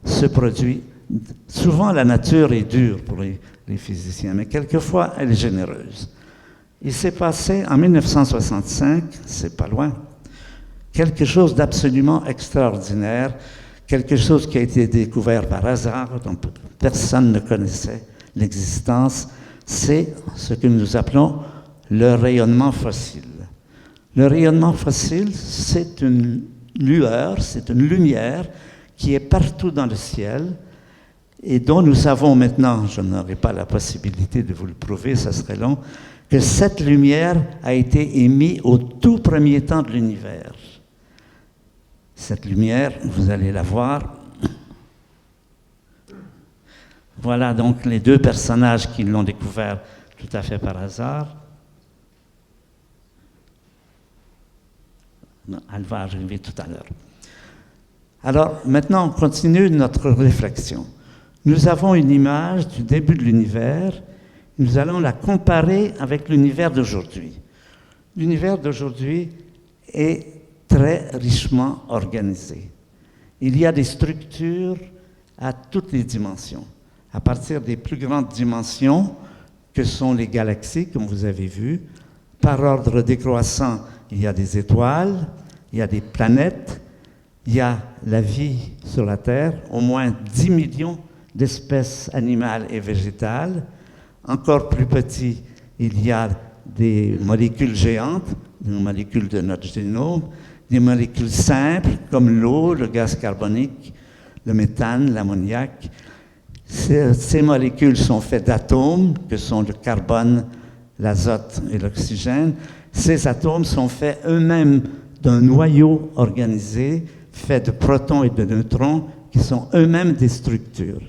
S7: se produit, souvent la nature est dure pour les physiciens, mais quelquefois elle est généreuse. Il s'est passé en 1965, c'est pas loin, quelque chose d'absolument extraordinaire, quelque chose qui a été découvert par hasard, dont personne ne connaissait l'existence, c'est ce que nous appelons le rayonnement fossile. Le rayonnement fossile, c'est une lueur, c'est une lumière qui est partout dans le ciel et dont nous savons maintenant, je n'aurai pas la possibilité de vous le prouver, ça serait long, que cette lumière a été émise au tout premier temps de l'univers. Cette lumière, vous allez la voir. Voilà donc les deux personnages qui l'ont découvert tout à fait par hasard. Non, elle va arriver tout à l'heure. Alors, maintenant, on continue notre réflexion. Nous avons une image du début de l'univers. Nous allons la comparer avec l'univers d'aujourd'hui. L'univers d'aujourd'hui est très richement organisé. Il y a des structures à toutes les dimensions. À partir des plus grandes dimensions, que sont les galaxies, comme vous avez vu, par ordre décroissant, il y a des étoiles, il y a des planètes, il y a la vie sur la Terre, au moins 10 millions d'espèces animales et végétales. Encore plus petit, il y a des molécules géantes, des molécules de notre génome, des molécules simples comme l'eau, le gaz carbonique, le méthane, l'ammoniac. Ces molécules sont faites d'atomes, que sont le carbone, l'azote et l'oxygène. Ces atomes sont faits eux-mêmes d'un noyau organisé, fait de protons et de neutrons, qui sont eux-mêmes des structures.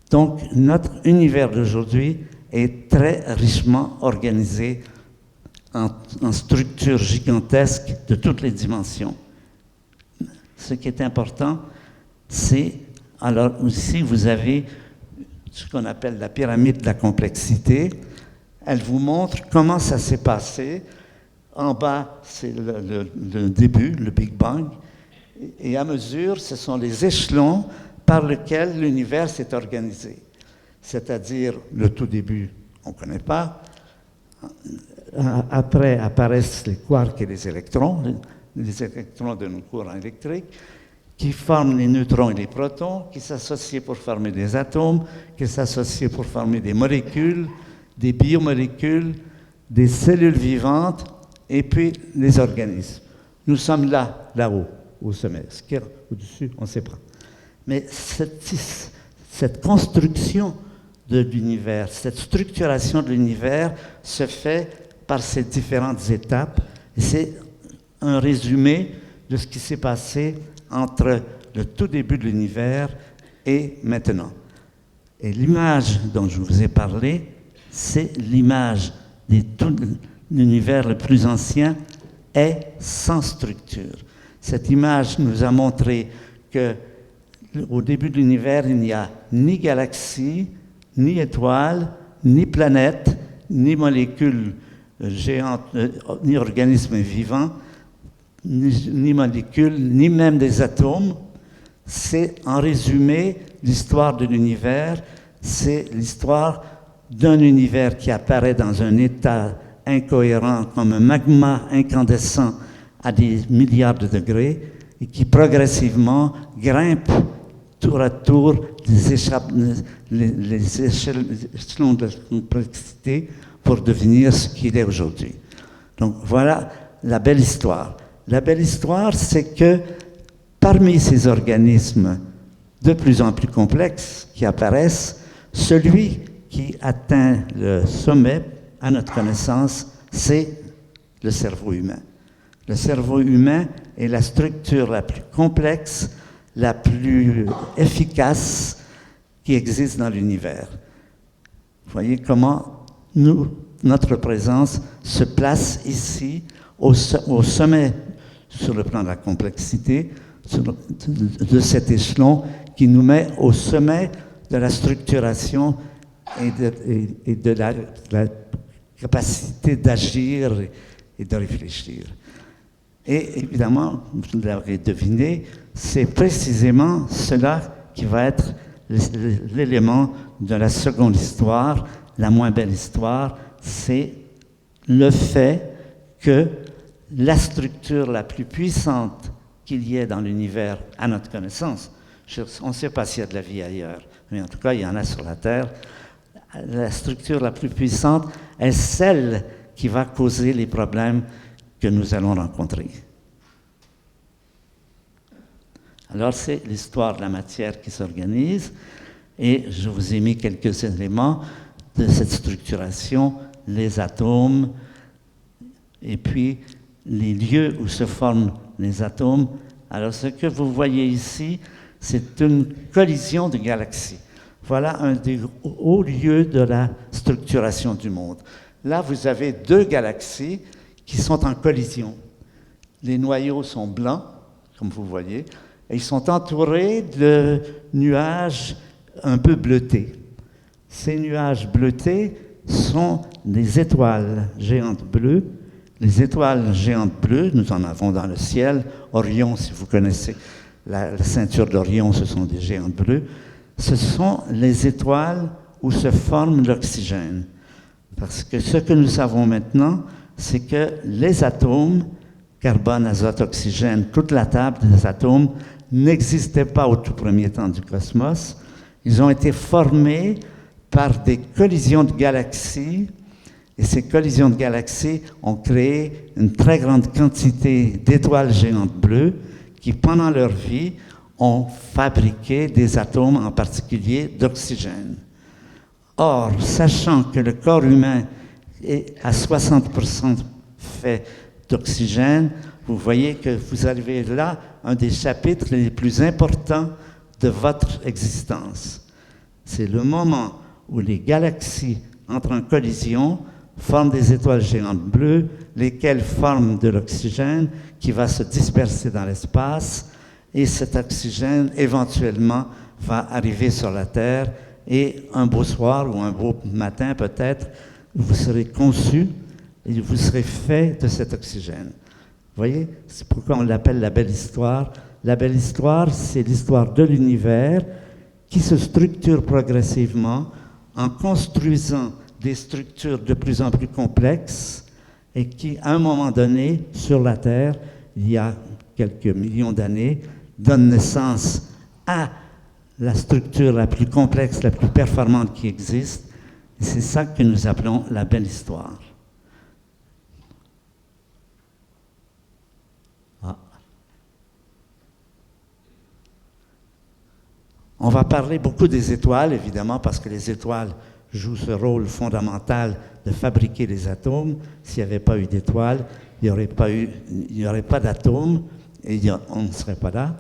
S7: Donc, notre univers d'aujourd'hui est très richement organisé en structures gigantesques de toutes les dimensions. Ce qui est important, c'est, alors ici, vous avez ce qu'on appelle la pyramide de la complexité. Elle vous montre comment ça s'est passé. En bas, c'est le début, le Big Bang. Et à mesure, ce sont les échelons par lesquels l'univers s'est organisé. C'est-à-dire, le tout début, on ne connaît pas. Après apparaissent les quarks et les électrons de nos courants électriques, qui forment les neutrons et les protons, qui s'associent pour former des atomes, qui s'associent pour former des molécules, des biomolécules, des cellules vivantes, et puis les organismes. Nous sommes là-haut, au sommet. Ce qu'il y a au-dessus, on ne sait pas. Mais cette construction de l'univers, cette structuration de l'univers se fait par ces différentes étapes. Et c'est un résumé de ce qui s'est passé entre le tout début de l'univers et maintenant. Et l'image dont je vous ai parlé, c'est l'image de tout l'univers le plus ancien est sans structure. Cette image nous a montré qu'au début de l'univers, il n'y a ni galaxies, ni étoiles, ni planètes, ni molécules géantes, ni organismes vivants, ni molécules, ni même des atomes. C'est en résumé l'histoire de l'univers, c'est l'histoire d'un univers qui apparaît dans un état incohérent comme un magma incandescent à des milliards de degrés et qui progressivement grimpe tour à tour les échelons de complexité pour devenir ce qu'il est aujourd'hui. Donc voilà la belle histoire. La belle histoire, c'est que parmi ces organismes de plus en plus complexes qui apparaissent, celui qui atteint le sommet, à notre connaissance, c'est le cerveau humain. Le cerveau humain est la structure la plus complexe, la plus efficace qui existe dans l'univers. Vous voyez comment notre présence se place ici, au sommet, sur le plan de la complexité, de cet échelon qui nous met au sommet de la structuration et de la capacité d'agir et de réfléchir. Et évidemment, vous l'aurez deviné, c'est précisément cela qui va être l'élément de la seconde histoire, la moins belle histoire, c'est le fait que la structure la plus puissante qu'il y ait dans l'univers, à notre connaissance, on ne sait pas s'il y a de la vie ailleurs, mais en tout cas, il y en a sur la Terre, la structure la plus puissante est celle qui va causer les problèmes que nous allons rencontrer. Alors, c'est l'histoire de la matière qui s'organise, et je vous ai mis quelques éléments de cette structuration, les atomes, et puis les lieux où se forment les atomes. Alors, ce que vous voyez ici, c'est une collision de galaxies. Voilà un des hauts lieux de la structuration du monde. Là, vous avez deux galaxies qui sont en collision. Les noyaux sont blancs, comme vous voyez, et ils sont entourés de nuages un peu bleutés. Ces nuages bleutés sont des étoiles géantes bleues. Les étoiles géantes bleues, nous en avons dans le ciel. Orion, si vous connaissez la ceinture d'Orion, ce sont des géantes bleues. Ce sont les étoiles où se forme l'oxygène. Parce que ce que nous savons maintenant, c'est que les atomes, carbone, azote, oxygène, toute la table des atomes, n'existaient pas au tout premier temps du cosmos. Ils ont été formés par des collisions de galaxies, et ces collisions de galaxies ont créé une très grande quantité d'étoiles géantes bleues qui, pendant leur vie, ont fabriqué des atomes, en particulier d'oxygène. Or, sachant que le corps humain est à 60% fait d'oxygène, vous voyez que vous arrivez là, un des chapitres les plus importants de votre existence. C'est le moment où les galaxies entrent en collision, forment des étoiles géantes bleues, lesquelles forment de l'oxygène qui va se disperser dans l'espace, et cet oxygène, éventuellement, va arriver sur la Terre, et un beau soir ou un beau matin, peut-être, vous serez conçu et vous serez fait de cet oxygène. Vous voyez, c'est pourquoi on l'appelle la belle histoire. La belle histoire, c'est l'histoire de l'univers qui se structure progressivement en construisant des structures de plus en plus complexes et qui, à un moment donné, sur la Terre, il y a quelques millions d'années, donne naissance à la structure la plus complexe, la plus performante qui existe. Et c'est ça que nous appelons la belle histoire. On va parler beaucoup des étoiles, évidemment, parce que les étoiles jouent ce rôle fondamental de fabriquer les atomes. S'il n'y avait pas eu d'étoiles, il n'y aurait pas d'atomes et on ne serait pas là.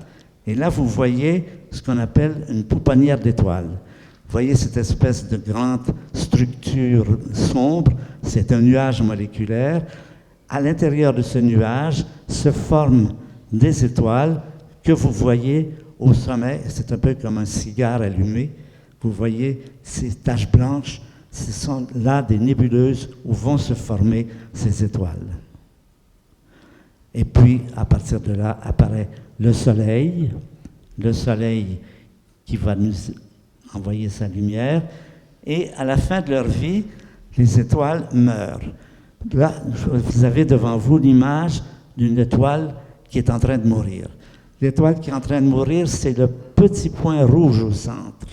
S7: Et là, vous voyez ce qu'on appelle une pouponnière d'étoiles. Vous voyez cette espèce de grande structure sombre, c'est un nuage moléculaire. À l'intérieur de ce nuage se forment des étoiles que vous voyez au sommet. C'est un peu comme un cigare allumé. Vous voyez ces taches blanches, ce sont là des nébuleuses où vont se former ces étoiles. Et puis, à partir de là, apparaît le Soleil qui va nous envoyer sa lumière, et à la fin de leur vie, les étoiles meurent. Là, vous avez devant vous l'image d'une étoile qui est en train de mourir. L'étoile qui est en train de mourir, c'est le petit point rouge au centre.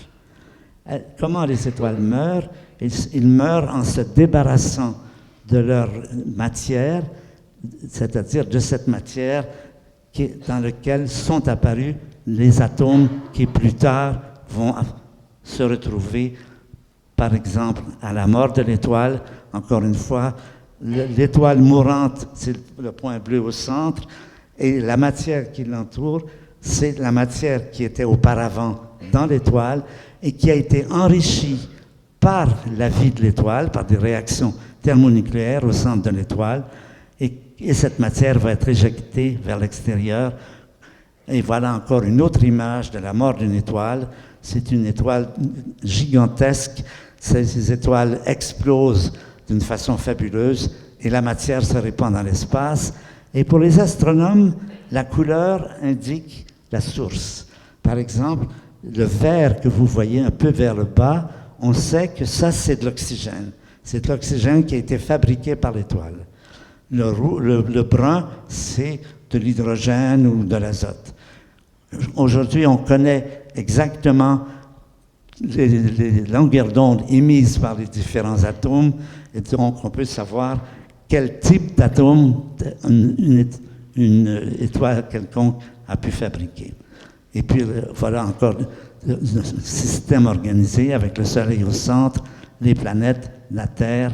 S7: Comment les étoiles meurent? Ils meurent en se débarrassant de leur matière, c'est-à-dire de cette matière dans laquelle sont apparus les atomes qui plus tard vont se retrouver, par exemple, à la mort de l'étoile. Encore une fois, l'étoile mourante, c'est le point bleu au centre, et la matière qui l'entoure, c'est la matière qui était auparavant dans l'étoile et qui a été enrichie par la vie de l'étoile, par des réactions thermonucléaires au centre de l'étoile, et cette matière va être éjectée vers l'extérieur. Et voilà encore une autre image de la mort d'une étoile. C'est une étoile gigantesque. Ces étoiles explosent d'une façon fabuleuse et la matière se répand dans l'espace. Et pour les astronomes, la couleur indique la source. Par exemple, le vert que vous voyez un peu vers le bas, on sait que ça, c'est de l'oxygène. C'est de l'oxygène qui a été fabriqué par l'étoile. Le brun, c'est de l'hydrogène ou de l'azote. Aujourd'hui, on connaît exactement les longueurs d'onde émises par les différents atomes, et donc on peut savoir quel type d'atome une étoile quelconque a pu fabriquer. Et puis voilà encore le système organisé avec le Soleil au centre, les planètes, la Terre.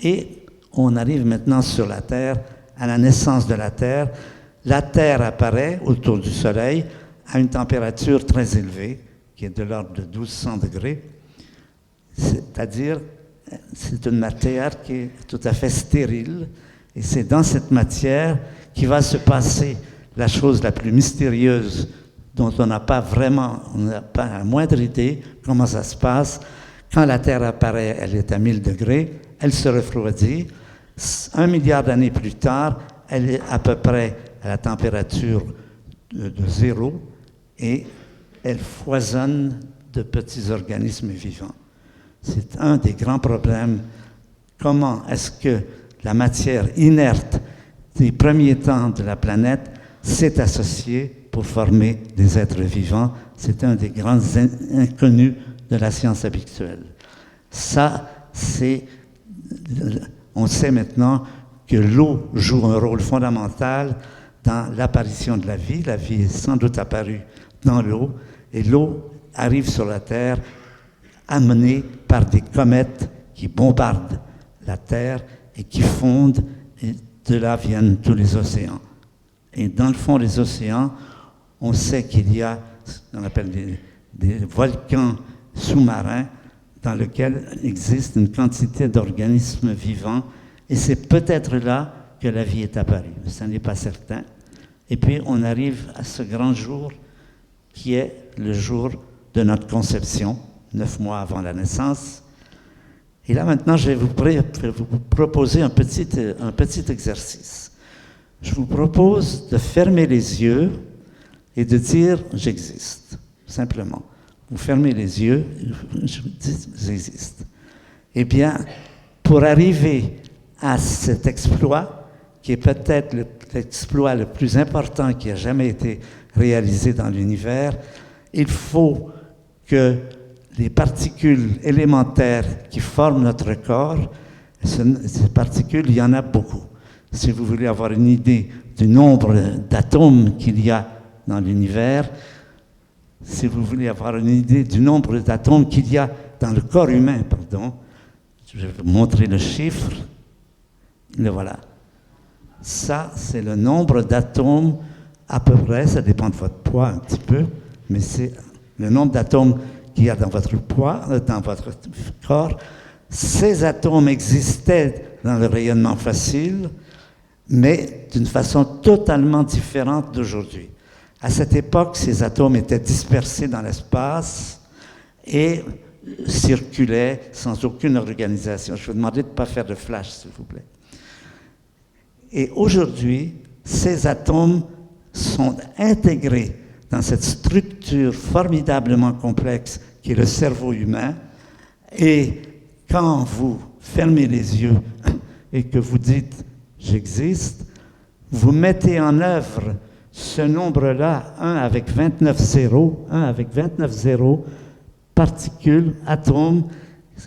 S7: Et on arrive maintenant sur la Terre, à la naissance de la Terre. La Terre apparaît autour du Soleil à une température très élevée, qui est de l'ordre de 1200 degrés. C'est-à-dire, c'est une matière qui est tout à fait stérile, et c'est dans cette matière qui va se passer la chose la plus mystérieuse dont on n'a pas la moindre idée comment ça se passe. Quand la Terre apparaît, elle est à 1000 degrés, elle se refroidit. 1 milliard d'années plus tard, elle est à peu près à la température de 0 et elle foisonne de petits organismes vivants. C'est un des grands problèmes. Comment est-ce que la matière inerte des premiers temps de la planète s'est associée pour former des êtres vivants? C'est un des grands inconnus de la science habituelle. Ça, on sait maintenant que l'eau joue un rôle fondamental dans l'apparition de la vie. La vie est sans doute apparue dans l'eau, et l'eau arrive sur la Terre amenée par des comètes qui bombardent la Terre et qui fondent, et de là viennent tous les océans. Et dans le fond des océans, on sait qu'il y a ce qu'on appelle des volcans sous-marins dans lesquels existe une quantité d'organismes vivants, et c'est peut-être là que la vie est apparue, mais ça n'est pas certain. Et puis on arrive à ce grand jour qui est le jour de notre conception, 9 mois avant la naissance. Et là maintenant, je vais vous proposer un petit exercice. Je vous propose de fermer les yeux et de dire « j'existe », simplement. Vous fermez les yeux, je vous dis « j'existe ». Eh bien, pour arriver à cet exploit, qui est peut-être l'exploit le plus important qui a jamais été réalisé dans l'univers, il faut que les particules élémentaires qui forment notre corps, ces particules, il y en a beaucoup. Si vous voulez avoir une idée du nombre d'atomes qu'il y a dans l'univers, si vous voulez avoir une idée du nombre d'atomes qu'il y a dans le corps humain, je vais vous montrer le chiffre. Le voilà. Ça, c'est le nombre d'atomes à peu près, ça dépend de votre poids un petit peu, mais c'est le nombre d'atomes qu'il y a dans votre dans votre corps. Ces atomes existaient dans le rayonnement facile, mais d'une façon totalement différente d'aujourd'hui. À cette époque, ces atomes étaient dispersés dans l'espace et circulaient sans aucune organisation. Je vous demandais de ne pas faire de flash, s'il vous plaît. Et aujourd'hui, ces atomes sont intégrés dans cette structure formidablement complexe qui est le cerveau humain. Et quand vous fermez les yeux et que vous dites « j'existe », vous mettez en œuvre ce nombre-là, 1 avec 29 zéros, particules, atomes.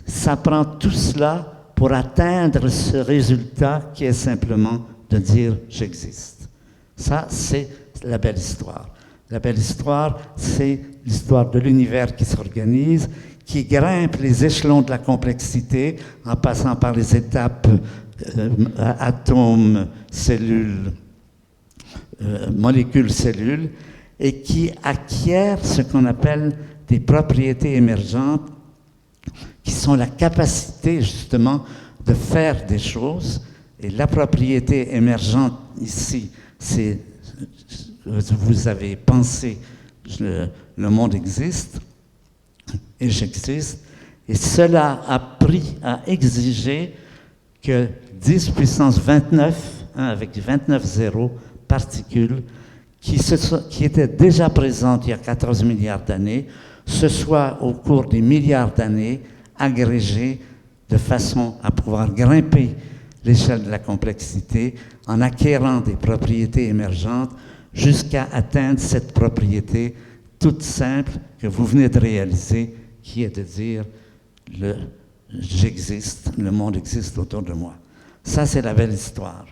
S7: Ça prend tout cela pour atteindre ce résultat qui est simplement de dire « j'existe ». Ça, c'est la belle histoire. La belle histoire, c'est l'histoire de l'univers qui s'organise, qui grimpe les échelons de la complexité en passant par les étapes atomes, cellules, molécules, cellules, et qui acquiert ce qu'on appelle des propriétés émergentes, qui sont la capacité justement de faire des choses. Et la propriété émergente ici, c'est vous avez pensé le monde existe et j'existe, et cela a exigé que 10 puissance 29, avec 29 zéros, particules, qui étaient déjà présentes il y a 14 milliards d'années, se soient au cours des milliards d'années agrégées de façon à pouvoir grimper l'échelle de la complexité en acquérant des propriétés émergentes jusqu'à atteindre cette propriété toute simple que vous venez de réaliser, qui est de dire j'existe, le monde existe autour de moi. Ça, c'est la belle histoire.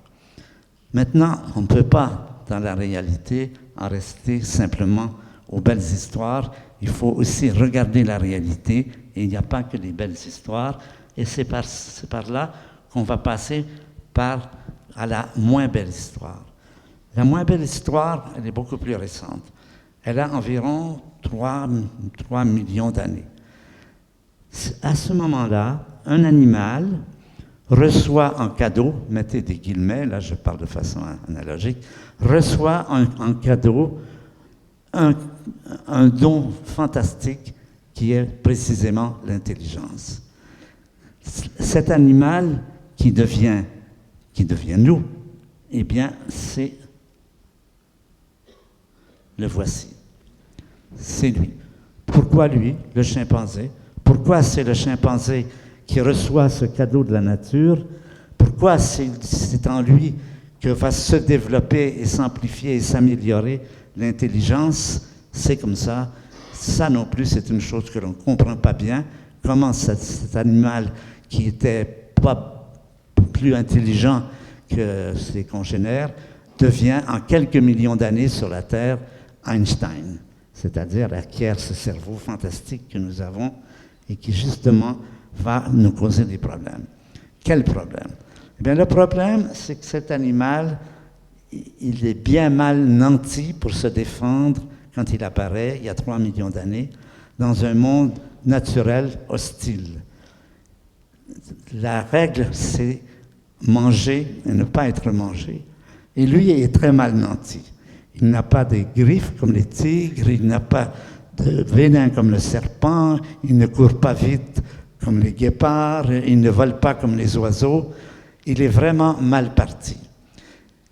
S7: Maintenant, on ne peut pas, dans la réalité, en rester simplement aux belles histoires. Il faut aussi regarder la réalité, et il n'y a pas que des belles histoires, et c'est par là qu'on va passer à la moins belle histoire. La moins belle histoire, elle est beaucoup plus récente. Elle a environ 3 millions d'années. À ce moment-là, un animal reçoit en cadeau, mettez des guillemets, là je parle de façon analogique, reçoit en cadeau un don fantastique qui est précisément l'intelligence. Cet animal qui devient nous, eh bien, c'est le voici. C'est lui. Pourquoi lui, le chimpanzé? Pourquoi c'est le chimpanzé qui reçoit ce cadeau de la nature? Pourquoi c'est en lui que va se développer et s'amplifier et s'améliorer l'intelligence? C'est comme ça. Ça non plus, c'est une chose que l'on ne comprend pas bien. Comment cet animal qui était pas plus intelligent que ses congénères devient en quelques millions d'années sur la Terre Einstein, c'est-à-dire acquiert ce cerveau fantastique que nous avons et qui justement va nous causer des problèmes. Quel problème? Eh bien, le problème, c'est que cet animal, il est bien mal nanti pour se défendre quand il apparaît, il y a 3 millions d'années, dans un monde naturel hostile. La règle, c'est manger et ne pas être mangé. Et lui est très mal nanti. Il n'a pas de griffes comme les tigres, il n'a pas de venin comme le serpent, il ne court pas vite comme les guépards, il ne vole pas comme les oiseaux. Il est vraiment mal parti.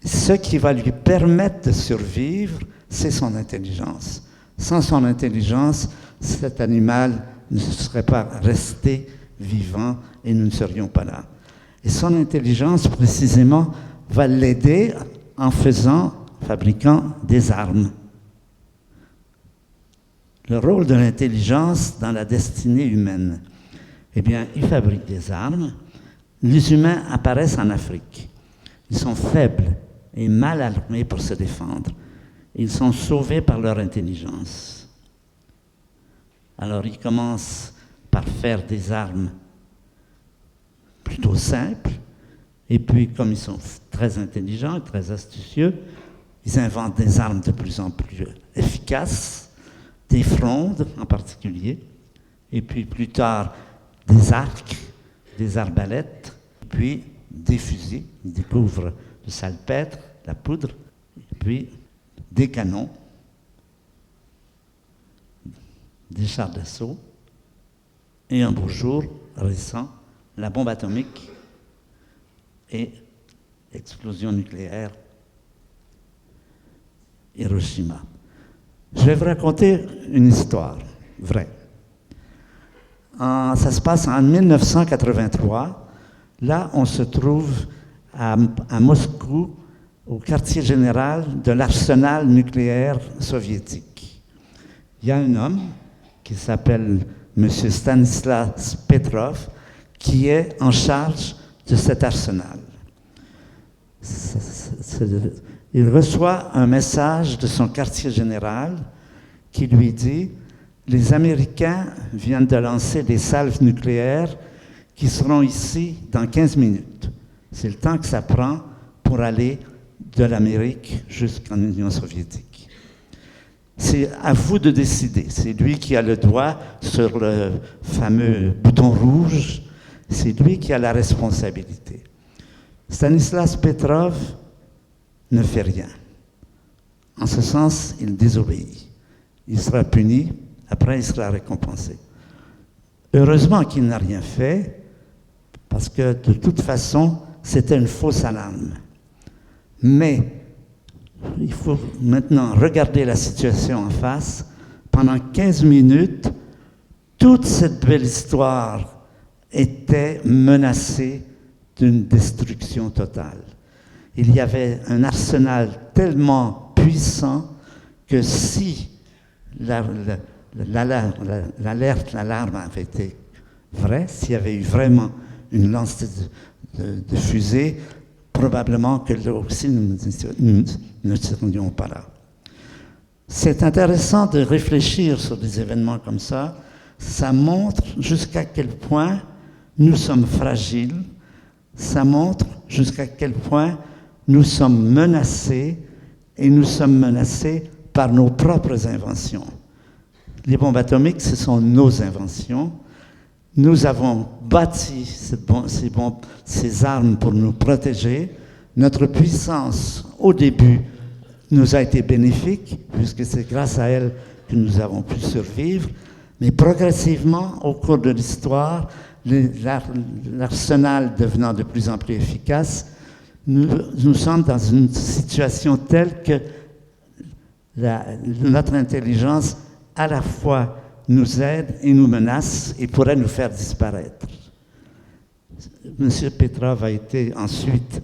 S7: Ce qui va lui permettre de survivre, c'est son intelligence. Sans son intelligence, cet animal ne serait pas resté vivant et nous ne serions pas là. Et son intelligence, précisément, va l'aider en fabriquant des armes. Le rôle de l'intelligence dans la destinée humaine. Eh bien, il fabrique des armes. Les humains apparaissent en Afrique. Ils sont faibles et mal armés pour se défendre. Ils sont sauvés par leur intelligence. Alors, ils commencent par faire des armes plutôt simples, et puis, comme ils sont très intelligents et très astucieux, ils inventent des armes de plus en plus efficaces, des frondes en particulier, et puis plus tard, des arcs, des arbalètes, puis des fusils. Ils découvrent le salpêtre, la poudre, et puis des canons, des chars d'assaut, et un beau jour récent, la bombe atomique et l'explosion nucléaire Hiroshima. Je vais vous raconter une histoire vraie. Ça se passe en 1983. Là, on se trouve à Moscou, au quartier général de l'arsenal nucléaire soviétique. Il y a un homme qui s'appelle M. Stanislas Petrov qui est en charge de cet arsenal. Il reçoit un message de son quartier général qui lui dit « Les Américains viennent de lancer des salves nucléaires qui seront ici dans 15 minutes. C'est le temps que ça prend pour aller de l'Amérique jusqu'en Union soviétique. C'est à vous de décider. C'est lui qui a le doigt sur le fameux bouton rouge. C'est lui qui a la responsabilité. » Stanislas Petrov ne fait rien. En ce sens, il désobéit. Il sera puni, après il sera récompensé. Heureusement qu'il n'a rien fait, parce que de toute façon, c'était une fausse alarme. Mais il faut maintenant regarder la situation en face. Pendant 15 minutes, toute cette belle histoire était menacée d'une destruction totale. Il y avait un arsenal tellement puissant que si l'alerte, l'alarme avait été vraie, s'il y avait eu vraiment une lance de fusée, probablement que là aussi nous ne serions pas là. C'est intéressant de réfléchir sur des événements comme ça. Ça montre jusqu'à quel point nous sommes fragiles. Ça montre jusqu'à quel point nous sommes menacés, et nous sommes menacés par nos propres inventions. Les bombes atomiques, ce sont nos inventions. Nous avons bâti ces armes pour nous protéger. Notre puissance, au début, nous a été bénéfique, puisque c'est grâce à elle que nous avons pu survivre. Mais progressivement, au cours de l'histoire, l'arsenal devenant de plus en plus efficace, nous sommes dans une situation telle que notre intelligence, à la fois, nous aide et nous menace et pourrait nous faire disparaître. M. Petrov a été ensuite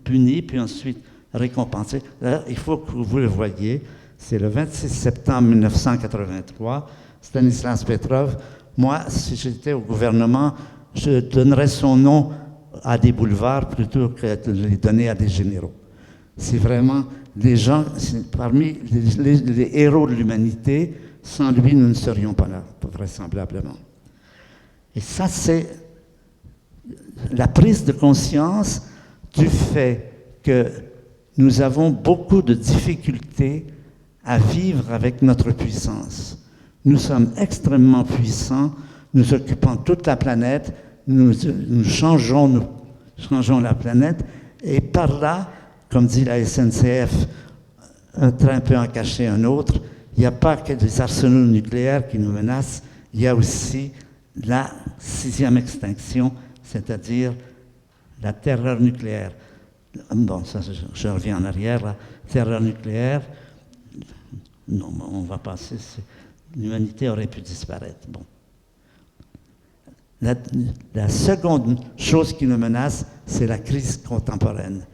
S7: puni, puis ensuite récompensé. Là, il faut que vous le voyiez. C'est le 26 septembre 1983. Stanislas Petrov, moi, si j'étais au gouvernement, je donnerais son nom à des boulevards plutôt que de les donner à des généraux. C'est vraiment des gens, parmi les héros de l'humanité. Sans lui, nous ne serions pas là, vraisemblablement. Et ça, c'est la prise de conscience du fait que nous avons beaucoup de difficultés à vivre avec notre puissance. Nous sommes extrêmement puissants, nous occupons toute la planète, nous changeons la planète, et par là, comme dit la SNCF, un train peut en cacher un autre. Il n'y a pas que des arsenaux nucléaires qui nous menacent, il y a aussi la 6e extinction, c'est-à-dire la terreur nucléaire. Bon, ça, je reviens en arrière, la terreur nucléaire, non, on va passer, l'humanité aurait pu disparaître. Bon. La seconde chose qui nous menace, c'est la crise contemporaine.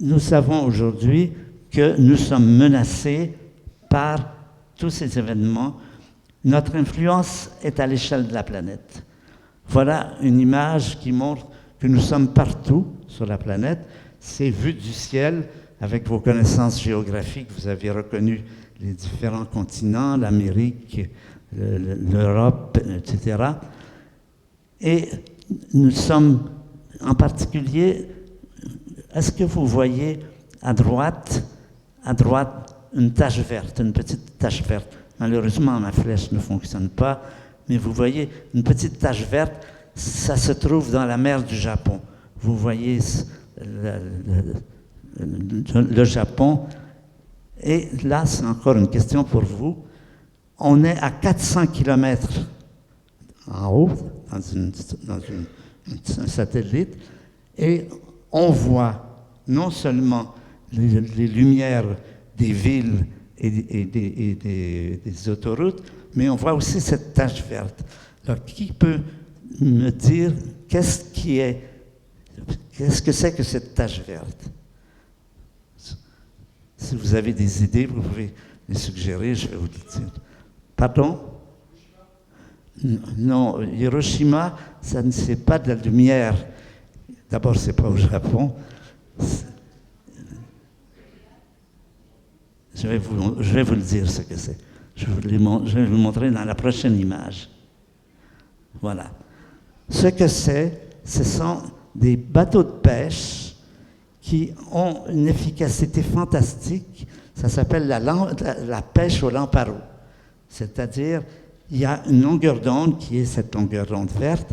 S7: Nous savons aujourd'hui que nous sommes menacés par tous ces événements. Notre influence est à l'échelle de la planète. Voilà une image qui montre que nous sommes partout sur la planète. C'est vu du ciel, avec vos connaissances géographiques, vous avez reconnu les différents continents, l'Amérique, l'Europe, etc. Et nous sommes en particulier, est-ce que vous voyez à droite, une tache verte, une petite tache verte. Malheureusement, ma flèche ne fonctionne pas, mais vous voyez, une petite tache verte, ça se trouve dans la mer du Japon. Vous voyez le Japon. Et là, c'est encore une question pour vous. On est à 400 km en haut, dans un satellite, et on voit non seulement les lumières des villes et des autoroutes, mais on voit aussi cette tache verte. Alors, qui peut me dire qu'est-ce que c'est que cette tache verte? Si vous avez des idées, vous pouvez les suggérer, je vais vous le dire. Pardon? Non, Hiroshima, ça ne c'est pas de la lumière. D'abord, c'est pas au Japon. Je vais vous le dire ce que c'est. Je vais vous montrer dans la prochaine image. Voilà. Ce que c'est, ce sont des bateaux de pêche qui ont une efficacité fantastique. Ça s'appelle la pêche au lamparo. C'est-à-dire, il y a une longueur d'onde qui est cette longueur d'onde verte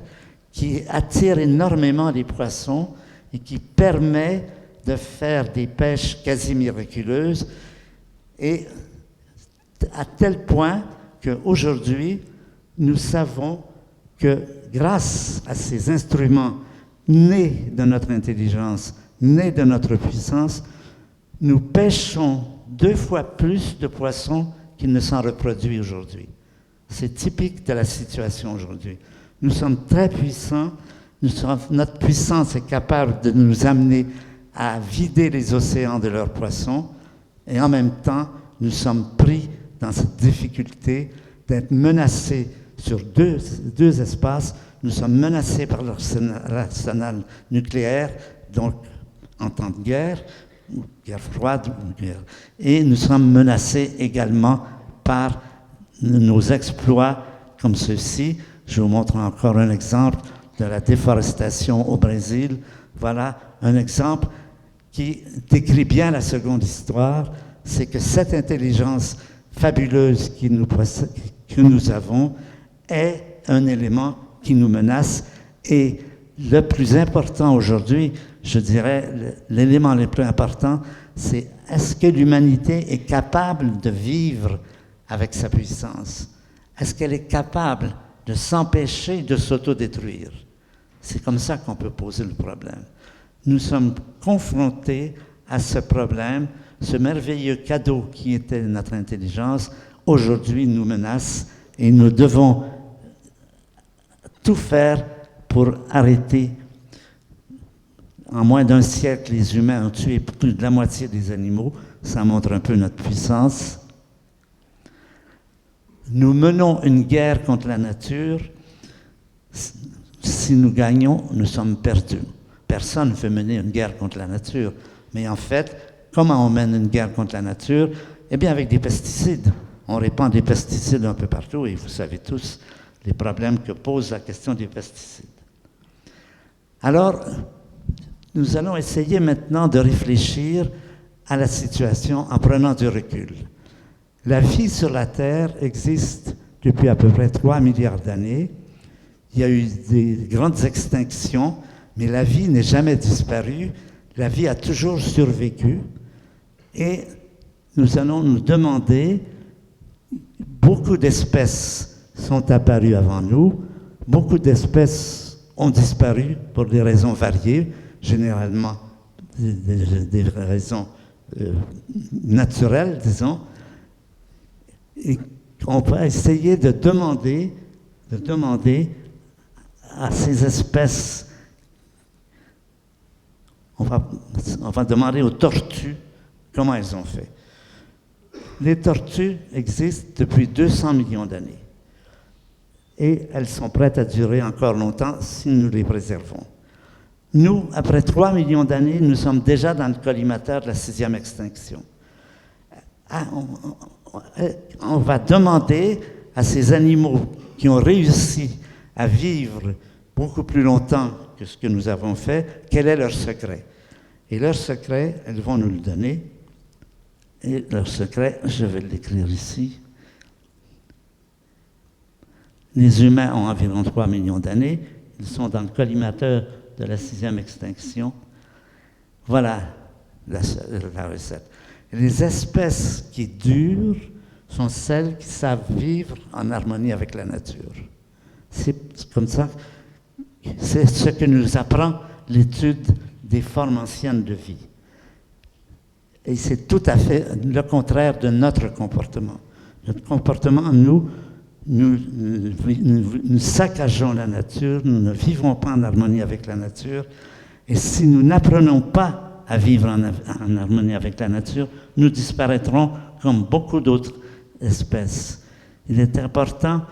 S7: qui attire énormément les poissons et qui permet de faire des pêches quasi miraculeuses. Et à tel point qu'aujourd'hui, nous savons que grâce à ces instruments nés de notre intelligence, nés de notre puissance, nous pêchons 2 fois plus de poissons qu'il ne s'en reproduit aujourd'hui. C'est typique de la situation aujourd'hui. Nous sommes très puissants, notre puissance est capable de nous amener à vider les océans de leurs poissons, et en même temps, nous sommes pris dans cette difficulté d'être menacés sur deux espaces. Nous sommes menacés par l'arsenal nucléaire, donc en temps de guerre, ou guerre froide, ou guerre. Et nous sommes menacés également par nos exploits comme ceux-ci. Je vous montre encore un exemple de la déforestation au Brésil. Voilà un exemple qui décrit bien la seconde histoire. c'est que cette intelligence fabuleuse que nous avons est un élément qui nous menace. Et le plus important aujourd'hui, je dirais, l'élément le plus important, c'est est-ce que l'humanité est capable de vivre avec sa puissance? Est-ce qu'elle est capable de s'empêcher de s'autodétruire? C'est comme ça qu'on peut poser le problème. Nous sommes confrontés à ce problème, ce merveilleux cadeau qui était notre intelligence, aujourd'hui nous menace et nous devons tout faire pour arrêter. En moins d'un siècle, les humains ont tué plus de la moitié des animaux. Ça montre un peu notre puissance. Nous menons une guerre contre la nature. Si nous gagnons, nous sommes perdus. Personne ne veut mener une guerre contre la nature. Mais en fait, comment on mène une guerre contre la nature? Eh bien, avec des pesticides. On répand des pesticides un peu partout et vous savez tous les problèmes que pose la question des pesticides. Alors, nous allons essayer maintenant de réfléchir à la situation en prenant du recul. La vie sur la Terre existe depuis à peu près 3 milliards d'années. Il y a eu des grandes extinctions, mais la vie n'est jamais disparue. La vie a toujours survécu. Et nous allons nous demander, beaucoup d'espèces sont apparues avant nous, beaucoup d'espèces ont disparu pour des raisons variées, généralement des raisons naturelles, disons. Et on va essayer de demander à ces espèces, on va demander aux tortues comment elles ont fait. Les tortues existent depuis 200 millions d'années et elles sont prêtes à durer encore longtemps si nous les préservons. Nous, après 3 millions d'années, nous sommes déjà dans le collimateur de la 6e extinction. On va demander à ces animaux qui ont réussi à vivre beaucoup plus longtemps que ce que nous avons fait, quel est leur secret. Et leur secret, elles vont nous le donner. Et leur secret, je vais l'écrire ici. Les humains ont environ 3 millions d'années. Ils sont dans le collimateur de la 6e extinction. Voilà la recette. Les espèces qui durent sont celles qui savent vivre en harmonie avec la nature. C'est comme ça, c'est ce que nous apprend l'étude des formes anciennes de vie. Et c'est tout à fait le contraire de notre comportement. Notre comportement, nous saccageons la nature, nous ne vivons pas en harmonie avec la nature. Et si nous n'apprenons pas à vivre en harmonie avec la nature, nous disparaîtrons comme beaucoup d'autres espèces. Il est important,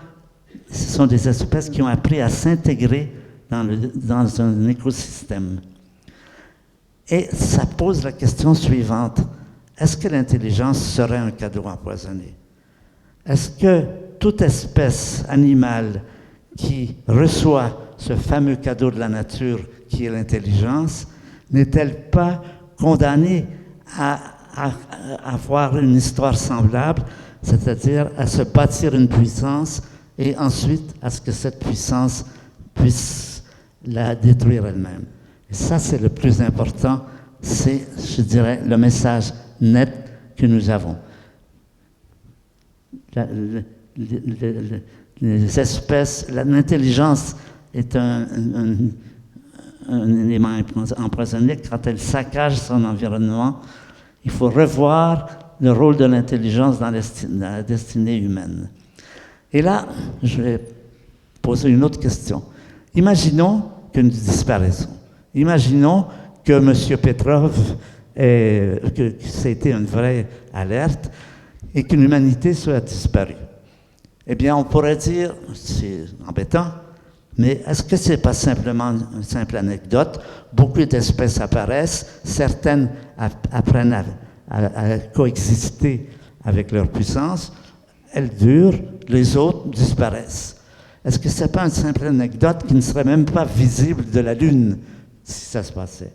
S7: ce sont des espèces qui ont appris à s'intégrer dans un écosystème. Et ça pose la question suivante. Est-ce que l'intelligence serait un cadeau empoisonné? Est-ce que toute espèce animale qui reçoit ce fameux cadeau de la nature qui est l'intelligence, n'est-elle pas condamnée à avoir une histoire semblable, c'est-à-dire à se bâtir une puissance et ensuite à ce que cette puissance puisse la détruire elle-même? Et ça, c'est le plus important, c'est, je dirais, le message net que nous avons. Les espèces, l'intelligence est un élément empoisonné. Quand elle saccage son environnement, il faut revoir le rôle de l'intelligence dans la destinée humaine. Et là, je vais poser une autre question. Imaginons que nous disparaissons. Imaginons que M. Petrov, que ça a été une vraie alerte et que l'humanité soit disparue. Eh bien, on pourrait dire, c'est embêtant, mais est-ce que ce n'est pas simplement une simple anecdote? Beaucoup d'espèces apparaissent, certaines apprennent à coexister avec leur puissance, elles durent, les autres disparaissent. Est-ce que ce n'est pas une simple anecdote qui ne serait même pas visible de la Lune si ça se passait?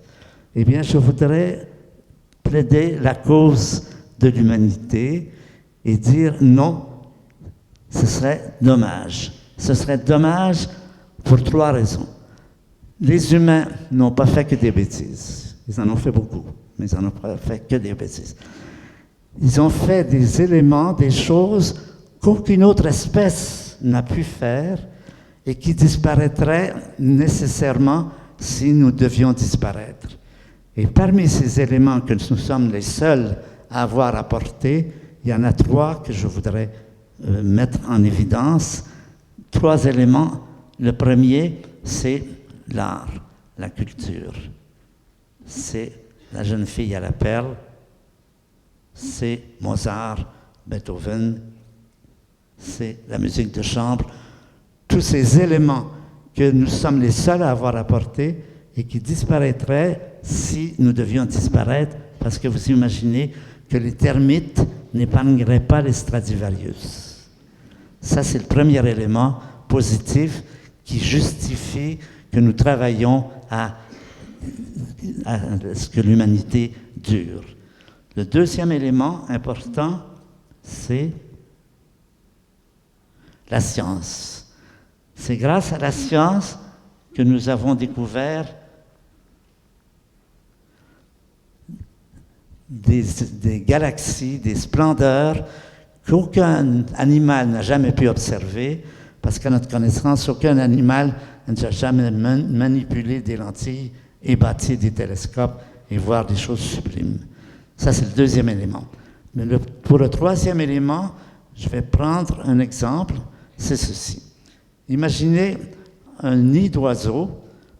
S7: Eh bien, je voudrais plaider la cause de l'humanité et dire non, ce serait dommage. Ce serait dommage pour 3 raisons. Les humains n'ont pas fait que des bêtises. Ils en ont fait beaucoup, mais ils n'en ont pas fait que des bêtises. Ils ont fait des éléments, des choses qu'aucune autre espèce n'a pu faire et qui disparaîtraient nécessairement si nous devions disparaître. Et parmi ces éléments que nous sommes les seuls à avoir apportés, il y en a 3 que je voudrais mettre en évidence. 3 éléments. Le premier, c'est l'art, la culture. C'est La jeune fille à la perle, c'est Mozart, Beethoven, c'est la musique de chambre. Tous ces éléments que nous sommes les seuls à avoir apportés et qui disparaîtraient si nous devions disparaître, parce que vous imaginez que les termites n'épargneraient pas les Stradivarius. Ça, c'est le premier élément positif qui justifie que nous travaillons à ce que l'humanité dure. Le deuxième élément important, c'est la science. C'est grâce à la science que nous avons découvert des galaxies, des splendeurs qu'aucun animal n'a jamais pu observer, parce qu'à notre connaissance, aucun animal n'a jamais manipulé des lentilles et bâti des télescopes et voir des choses sublimes. Ça, c'est le deuxième élément. Mais pour le troisième élément, je vais prendre un exemple, c'est ceci. Imaginez un nid d'oiseaux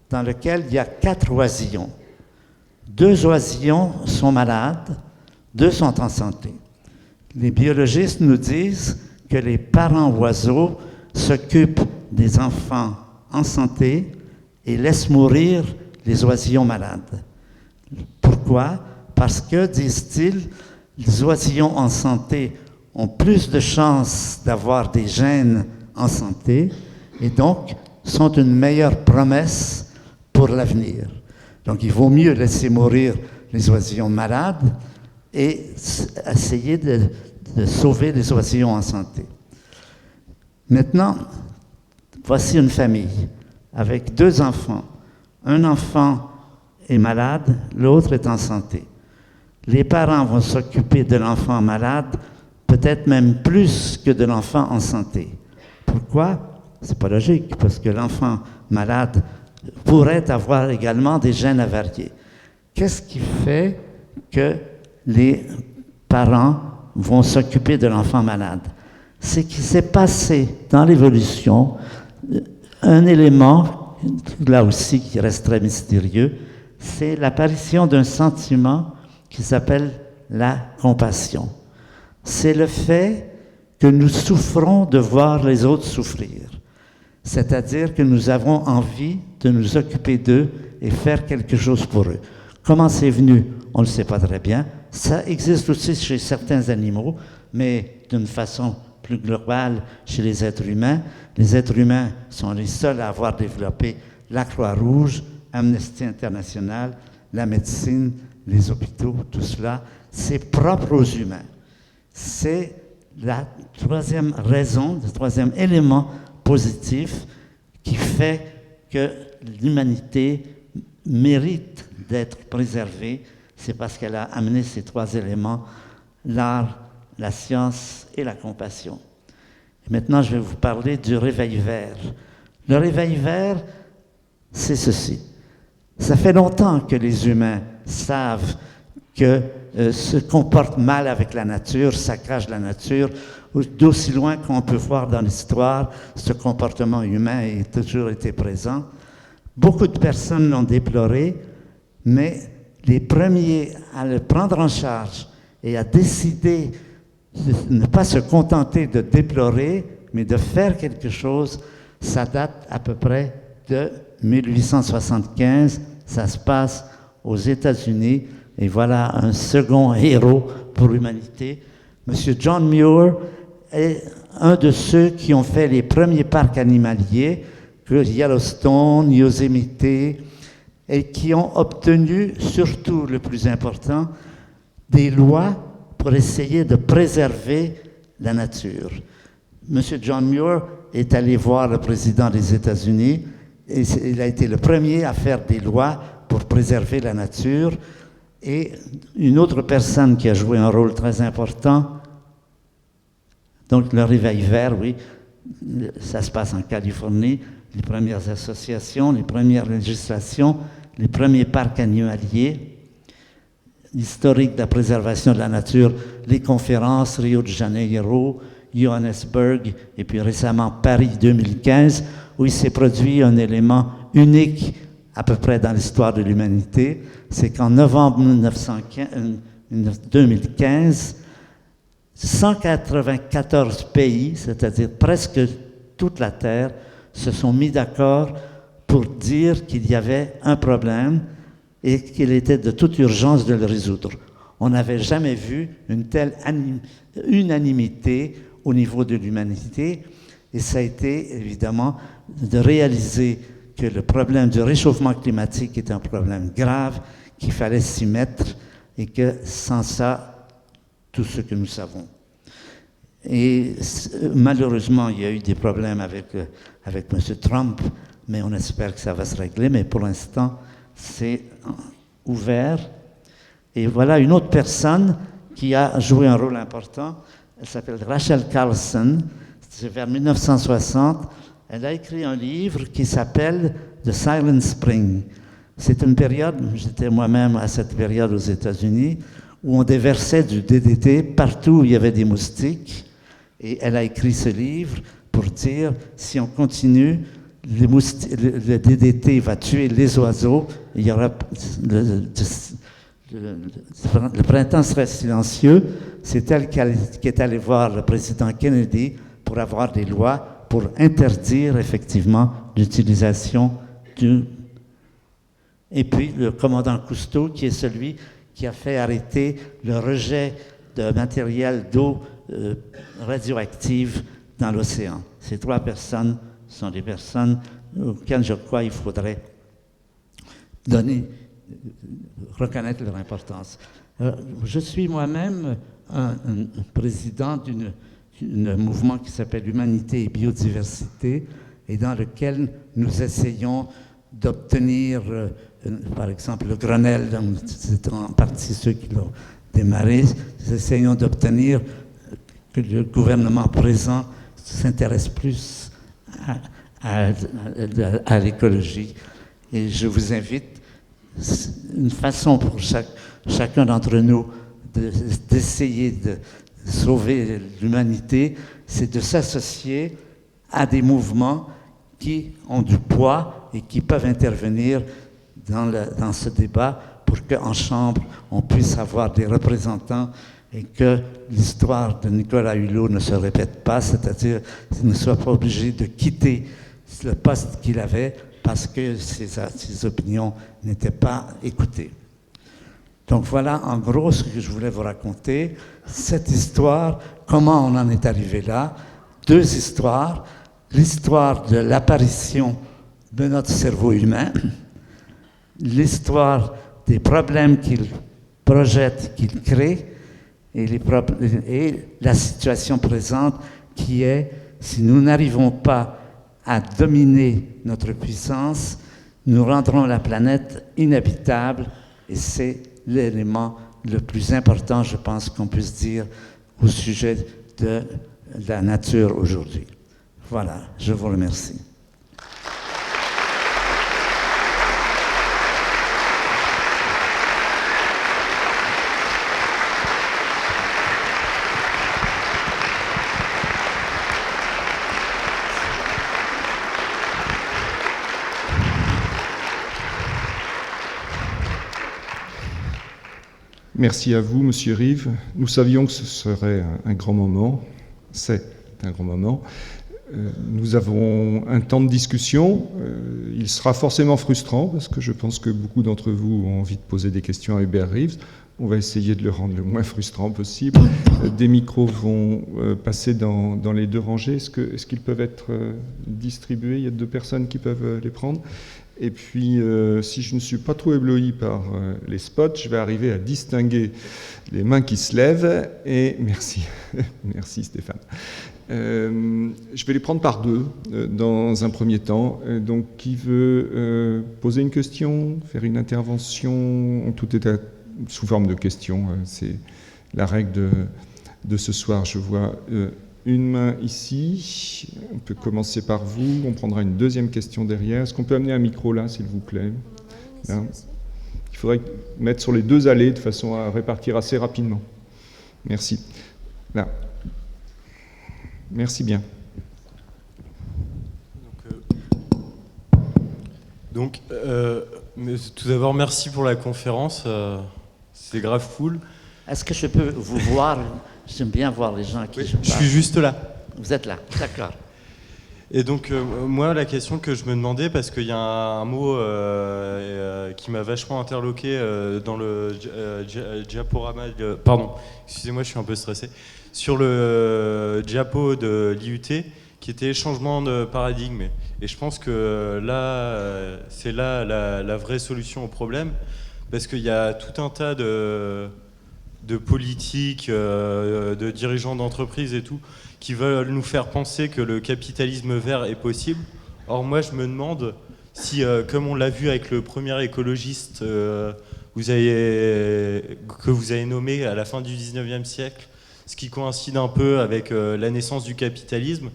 S7: dans lequel il y a 4 oisillons. 2 oisillons sont malades, 2 sont en santé. Les biologistes nous disent que les parents oiseaux s'occupent des enfants en santé et laissent mourir les oisillons malades. Pourquoi? Parce que, disent-ils, les oisillons en santé ont plus de chances d'avoir des gènes en santé et donc sont une meilleure promesse pour l'avenir. Donc il vaut mieux laisser mourir les oisillons malades et essayer de sauver les oisillons en santé. Maintenant, voici une famille avec 2 enfants. Un enfant est malade, l'autre est en santé. Les parents vont s'occuper de l'enfant malade, peut-être même plus que de l'enfant en santé. Pourquoi? C'est pas logique, parce que l'enfant malade pourrait avoir également des gènes avariés. Qu'est-ce qui fait que les parents vont s'occuper de l'enfant malade? C'est qu'il s'est passé dans l'évolution un élément, là aussi qui reste très mystérieux, c'est l'apparition d'un sentiment qui s'appelle la compassion. C'est le fait que nous souffrons de voir les autres souffrir. C'est-à-dire que nous avons envie de nous occuper d'eux et faire quelque chose pour eux. Comment c'est venu? On ne le sait pas très bien. Ça existe aussi chez certains animaux, mais d'une façon plus globale chez les êtres humains. Les êtres humains sont les seuls à avoir développé la Croix-Rouge, Amnesty International, la médecine, les hôpitaux, tout cela. C'est propre aux humains. C'est la troisième raison, le troisième élément positif qui fait que l'humanité mérite d'être préservée. C'est parce qu'elle a amené ces 3 éléments, l'art, la science et la compassion. Et maintenant, je vais vous parler du réveil vert. Le réveil vert, c'est ceci. Ça fait longtemps que les humains savent que se comportent mal avec la nature, saccagent la nature. D'aussi loin qu'on peut voir dans l'histoire, ce comportement humain a toujours été présent. Beaucoup de personnes l'ont déploré, mais les premiers à le prendre en charge et à décider de ne pas se contenter de déplorer, mais de faire quelque chose, ça date à peu près de 1875. Ça se passe aux États-Unis. Et voilà un second héros pour l'humanité. Monsieur John Muir est un de ceux qui ont fait les premiers parcs animaliers, que Yellowstone, Yosemite, et qui ont obtenu, surtout le plus important, des lois pour essayer de préserver la nature. M. John Muir est allé voir le président des États-Unis et il a été le premier à faire des lois pour préserver la nature. Et une autre personne qui a joué un rôle très important, donc le Réveil vert, oui, ça se passe en Californie, les premières associations, les premières législations, les premiers parcs animaliers, l'historique de la préservation de la nature, les conférences, Rio de Janeiro, Johannesburg, et puis récemment Paris 2015, où il s'est produit un élément unique à peu près dans l'histoire de l'humanité, c'est qu'en novembre 2015, 194 pays, c'est-à-dire presque toute la Terre, se sont mis d'accord pour dire qu'il y avait un problème et qu'il était de toute urgence de le résoudre. On n'avait jamais vu une telle unanimité au niveau de l'humanité, et ça a été évidemment de réaliser que le problème du réchauffement climatique est un problème grave, qu'il fallait s'y mettre, et que sans ça, tout ce que nous savons. Et malheureusement, il y a eu des problèmes avec M. Trump, mais on espère que ça va se régler, mais pour l'instant, c'est ouvert. Et voilà une autre personne qui a joué un rôle important. Elle s'appelle Rachel Carlson. C'est vers 1960. Elle a écrit un livre qui s'appelle The Silent Spring. C'est une période, j'étais moi-même à cette période aux États-Unis, où on déversait du DDT partout où il y avait des moustiques. Et elle a écrit ce livre pour dire, si on continue, le DDT va tuer les oiseaux, il y aura le printemps serait silencieux. C'est elle qui est allée voir le président Kennedy pour avoir des lois pour interdire effectivement l'utilisation du... Et puis le commandant Cousteau, qui est celui qui a fait arrêter le rejet de matériel d'eau radioactive dans l'océan. Ces trois personnes sont des personnes auxquelles je crois il faudrait reconnaître leur importance. Je suis moi-même un président d'un mouvement qui s'appelle Humanité et Biodiversité, et dans lequel nous essayons d'obtenir, par exemple, le Grenelle, c'est en partie ceux qui l'ont démarré, nous essayons d'obtenir que le gouvernement présent s'intéresse plus à l'écologie. Et je vous invite, une façon pour chacun d'entre nous d'essayer de sauver l'humanité, c'est de s'associer à des mouvements qui ont du poids et qui peuvent intervenir dans ce débat pour qu'en Chambre, on puisse avoir des représentants et que l'histoire de Nicolas Hulot ne se répète pas, c'est-à-dire qu'il ne soit pas obligé de quitter le poste qu'il avait parce que ses opinions n'étaient pas écoutées. Donc voilà en gros ce que je voulais vous raconter, cette histoire, comment on en est arrivé là, deux histoires, l'histoire de l'apparition de notre cerveau humain, l'histoire des problèmes qu'il projette, qu'il crée, et la situation présente qui est, si nous n'arrivons pas à dominer notre puissance, nous rendrons la planète inhabitable, et c'est l'élément le plus important, je pense qu'on puisse dire, au sujet de la nature aujourd'hui. Voilà, je vous remercie.
S1: Merci à vous, Monsieur Rive. Nous savions que ce serait un grand moment. C'est un grand moment. Nous avons un temps de discussion. Il sera forcément frustrant parce que je pense que beaucoup d'entre vous ont envie de poser des questions à Hubert Reeves. On va essayer de le rendre le moins frustrant possible. Des micros vont passer dans les deux rangées. Est-ce qu'ils peuvent être distribués? Il y a deux personnes qui peuvent les prendre. Et puis, si je ne suis pas trop ébloui par les spots, je vais arriver à distinguer les mains qui se lèvent. Et merci, merci Stéphane. Je vais les prendre par deux dans un premier temps. Donc, qui veut poser une question, faire une intervention? Tout est sous forme de question. C'est la règle de ce soir. Je vois une main ici. On peut commencer par vous. On prendra une deuxième question derrière. Est-ce qu'on peut amener un micro là, s'il vous plaît? Là. Il faudrait mettre sur les deux allées de façon à répartir assez rapidement. Merci. Là. Merci bien.
S8: Donc, tout d'abord, merci pour la conférence. C'est grave cool.
S7: Est-ce que je peux vous voir? J'aime bien voir les gens à qui je parle.
S8: Je suis juste là.
S7: Vous êtes là, d'accord.
S8: Et donc, moi, la question que je me demandais, parce qu'il y a un mot qui m'a vachement interloqué dans le diaporama... pardon, excusez-moi, je suis un peu stressé. Sur le diapo de l'IUT, qui était changement de paradigme. Et je pense que là, c'est là la vraie solution au problème, parce qu'il y a tout un tas de politiques, de dirigeants d'entreprises et tout, qui veulent nous faire penser que le capitalisme vert est possible. Or, moi, je me demande si, comme on l'a vu avec le premier écologiste que vous avez nommé à la fin du 19e siècle, ce qui coïncide un peu avec la naissance du capitalisme,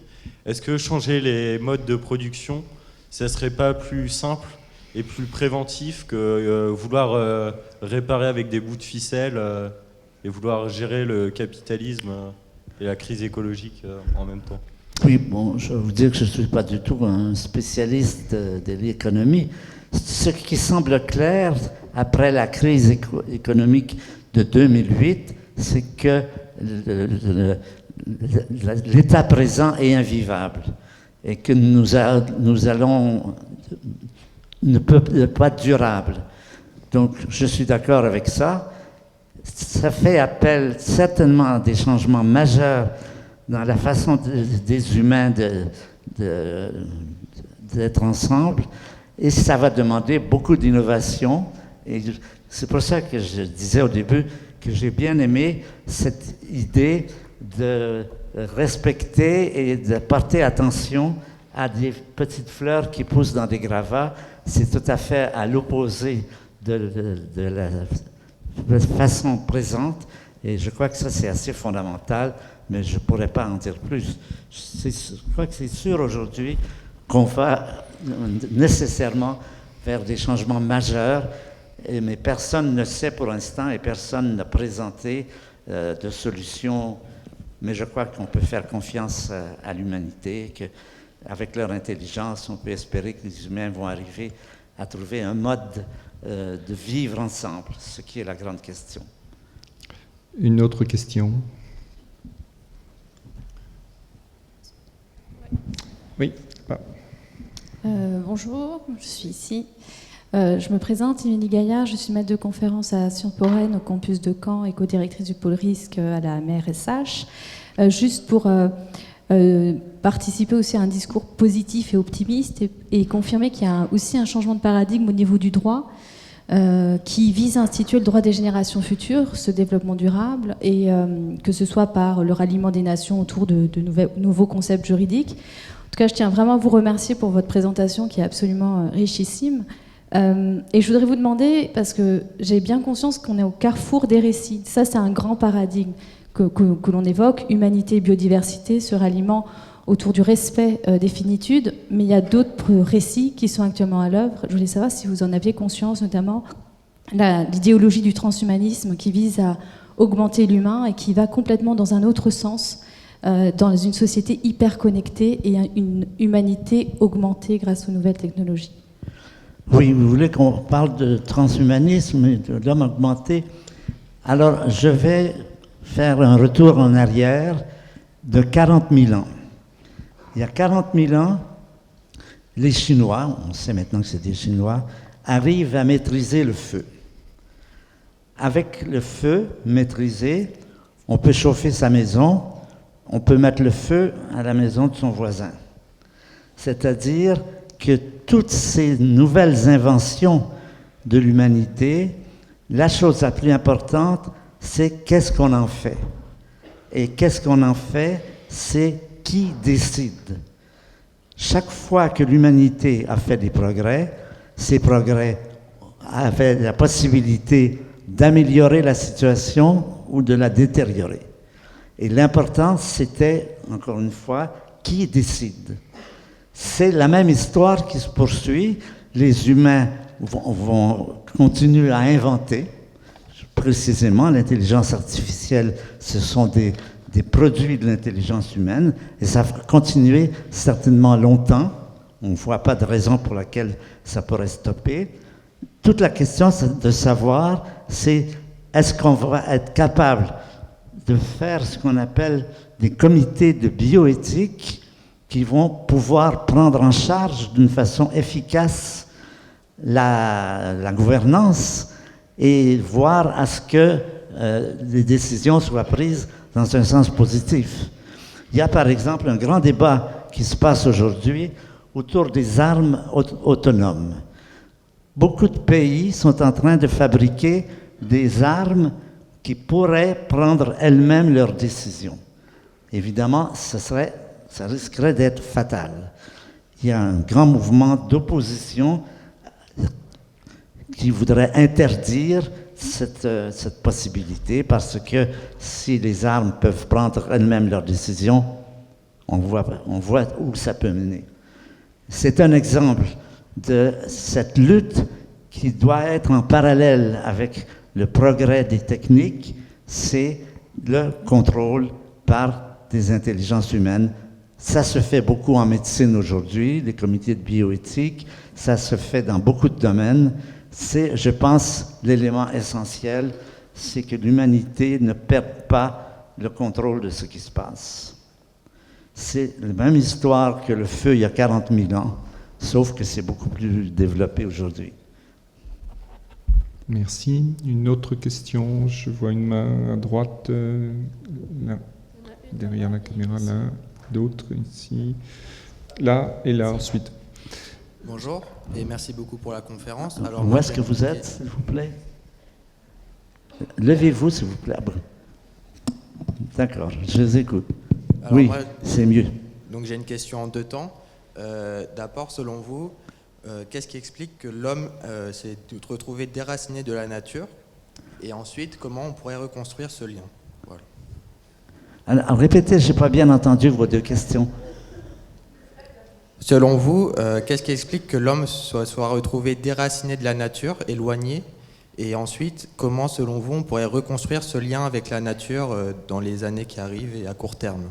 S8: est-ce que changer les modes de production, ça serait pas plus simple et plus préventif que vouloir réparer avec des bouts de ficelle et vouloir gérer le capitalisme et la crise écologique en même temps?
S7: Oui, bon, je vais vous dire que je ne suis pas du tout un spécialiste de l'économie. Ce qui semble clair après la crise économique de 2008, c'est que l'état présent est invivable et que nous allons ne peut pas être durable. Donc, je suis d'accord avec ça. Ça fait appel certainement à des changements majeurs dans la façon des humains d'être ensemble, et ça va demander beaucoup d'innovation. Et c'est pour ça que je disais au début que j'ai bien aimé cette idée de respecter et de porter attention à des petites fleurs qui poussent dans des gravats. C'est tout à fait à l'opposé de la façon présente, et je crois que ça c'est assez fondamental, mais je ne pourrais pas en dire plus. Je crois que c'est sûr aujourd'hui qu'on va nécessairement vers des changements majeurs, mais personne ne sait pour l'instant et personne n'a présenté de solution. Mais je crois qu'on peut faire confiance à l'humanité, qu'avec leur intelligence, on peut espérer que les humains vont arriver à trouver un mode de vivre ensemble, ce qui est la grande question.
S1: Une autre question? Oui. Ah.
S9: Bonjour, je suis ici. Je me présente, Émilie Gaillard, je suis maître de conférence à Sciences Po Rennes au campus de Caen et co-directrice du pôle risque à la MRSH. Juste pour participer aussi à un discours positif et optimiste et confirmer qu'il y a aussi un changement de paradigme au niveau du droit qui vise à instituer le droit des générations futures, ce développement durable, et que ce soit par le ralliement des nations autour de nouveaux concepts juridiques. En tout cas, je tiens vraiment à vous remercier pour votre présentation qui est absolument richissime. Et je voudrais vous demander, parce que j'ai bien conscience qu'on est au carrefour des récits, ça c'est un grand paradigme que l'on évoque, humanité et biodiversité, ce ralliement autour du respect des finitudes, mais il y a d'autres récits qui sont actuellement à l'œuvre. Je voulais savoir si vous en aviez conscience, notamment l'idéologie du transhumanisme qui vise à augmenter l'humain et qui va complètement dans un autre sens, dans une société hyper connectée et une humanité augmentée grâce aux nouvelles technologies.
S7: Oui, vous voulez qu'on parle de transhumanisme et de l'homme augmenté? Alors, je vais faire un retour en arrière de 40 000 ans. Il y a 40 000 ans, les Chinois, on sait maintenant que c'est des Chinois, arrivent à maîtriser le feu. Avec le feu maîtrisé, on peut chauffer sa maison, on peut mettre le feu à la maison de son voisin. C'est-à-dire que toutes ces nouvelles inventions de l'humanité, la chose la plus importante, c'est qu'est-ce qu'on en fait. Et qu'est-ce qu'on en fait, c'est qui décide. Chaque fois que l'humanité a fait des progrès, ces progrès avaient la possibilité d'améliorer la situation ou de la détériorer. Et l'important, c'était, encore une fois, qui décide. C'est la même histoire qui se poursuit. Les humains vont continuer à inventer. Précisément, l'intelligence artificielle, ce sont des produits de l'intelligence humaine, et ça va continuer certainement longtemps. On ne voit pas de raison pour laquelle ça pourrait stopper. Toute la question de savoir, c'est est-ce qu'on va être capable de faire ce qu'on appelle des comités de bioéthique qui vont pouvoir prendre en charge d'une façon efficace la gouvernance et voir à ce que les décisions soient prises dans un sens positif. Il y a par exemple un grand débat qui se passe aujourd'hui autour des armes autonomes. Beaucoup de pays sont en train de fabriquer des armes qui pourraient prendre elles-mêmes leurs décisions. Évidemment, ça risquerait d'être fatal. Il y a un grand mouvement d'opposition qui voudrait interdire cette possibilité, parce que si les armes peuvent prendre elles-mêmes leurs décisions, on voit où ça peut mener. C'est un exemple de cette lutte qui doit être en parallèle avec le progrès des techniques, c'est le contrôle par des intelligences humaines. Ça se fait beaucoup en médecine aujourd'hui, les comités de bioéthique, ça se fait dans beaucoup de domaines. C'est, je pense, l'élément essentiel, c'est que l'humanité ne perde pas le contrôle de ce qui se passe. C'est la même histoire que le feu il y a 40 000 ans, sauf que c'est beaucoup plus développé aujourd'hui.
S1: Merci. Une autre question. Je vois une main à droite, là, derrière la caméra, là. D'autres ici, là et là ensuite.
S10: Bonjour et merci beaucoup pour la conférence. Alors,
S7: où est-ce que vous êtes, s'il vous plaît? Levez-vous, s'il vous plaît. D'accord, je les écoute. Alors oui, c'est mieux.
S10: Donc j'ai une question en deux temps. D'abord, selon vous, qu'est-ce qui explique que l'homme s'est retrouvé déraciné de la nature? Et ensuite, comment on pourrait reconstruire ce lien? Voilà.
S7: Alors répétez, je n'ai pas bien entendu vos deux questions.
S10: Selon vous, qu'est-ce qui explique que l'homme soit retrouvé déraciné de la nature, éloigné? Et ensuite, comment, selon vous, on pourrait reconstruire ce lien avec la nature dans les années qui arrivent et à court terme?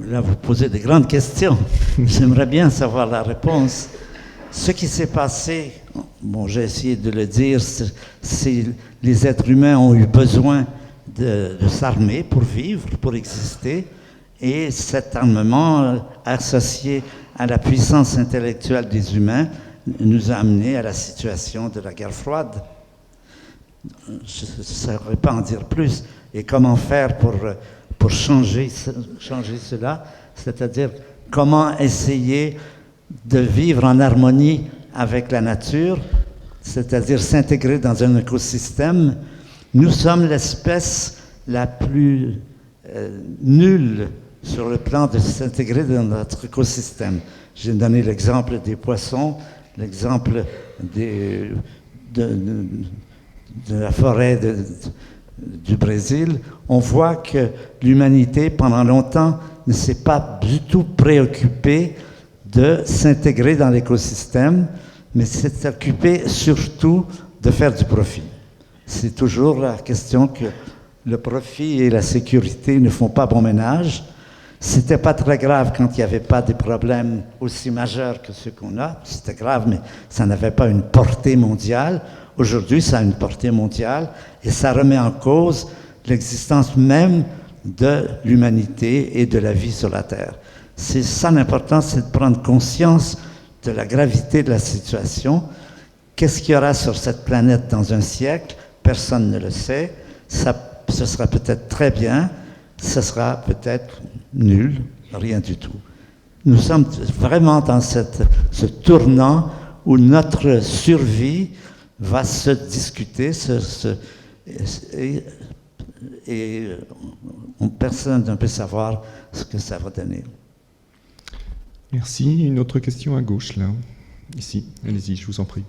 S7: Là, vous posez de grandes questions. J'aimerais bien savoir la réponse. Ce qui s'est passé, bon, j'ai essayé de le dire, c'est les êtres humains ont eu besoin de s'armer pour vivre, pour exister, et cet armement associé à la puissance intellectuelle des humains nous a amenés à la situation de la guerre froide. Je ne saurais pas en dire plus. Et comment faire pour changer cela, c'est-à-dire comment essayer de vivre en harmonie avec la nature, c'est-à-dire s'intégrer dans un écosystème. Nous sommes l'espèce la plus nulle sur le plan de s'intégrer dans notre écosystème. J'ai donné l'exemple des poissons, l'exemple de la forêt du Brésil. On voit que l'humanité, pendant longtemps, ne s'est pas du tout préoccupée de s'intégrer dans l'écosystème, mais s'est occupée surtout de faire du profit. C'est toujours la question que le profit et la sécurité ne font pas bon ménage. C'était pas très grave quand il n'y avait pas des problèmes aussi majeurs que ceux qu'on a. C'était grave, mais ça n'avait pas une portée mondiale. Aujourd'hui, ça a une portée mondiale et ça remet en cause l'existence même de l'humanité et de la vie sur la Terre. C'est ça l'important, c'est de prendre conscience de la gravité de la situation. Qu'est-ce qu'il y aura sur cette planète dans un siècle? Personne ne le sait. Ce sera peut-être très bien, ce sera peut-être nul, rien du tout. Nous sommes vraiment dans ce tournant où notre survie va se discuter et personne ne peut savoir ce que ça va donner.
S1: Merci. Une autre question à gauche, là. Ici. Allez-y, je vous en prie.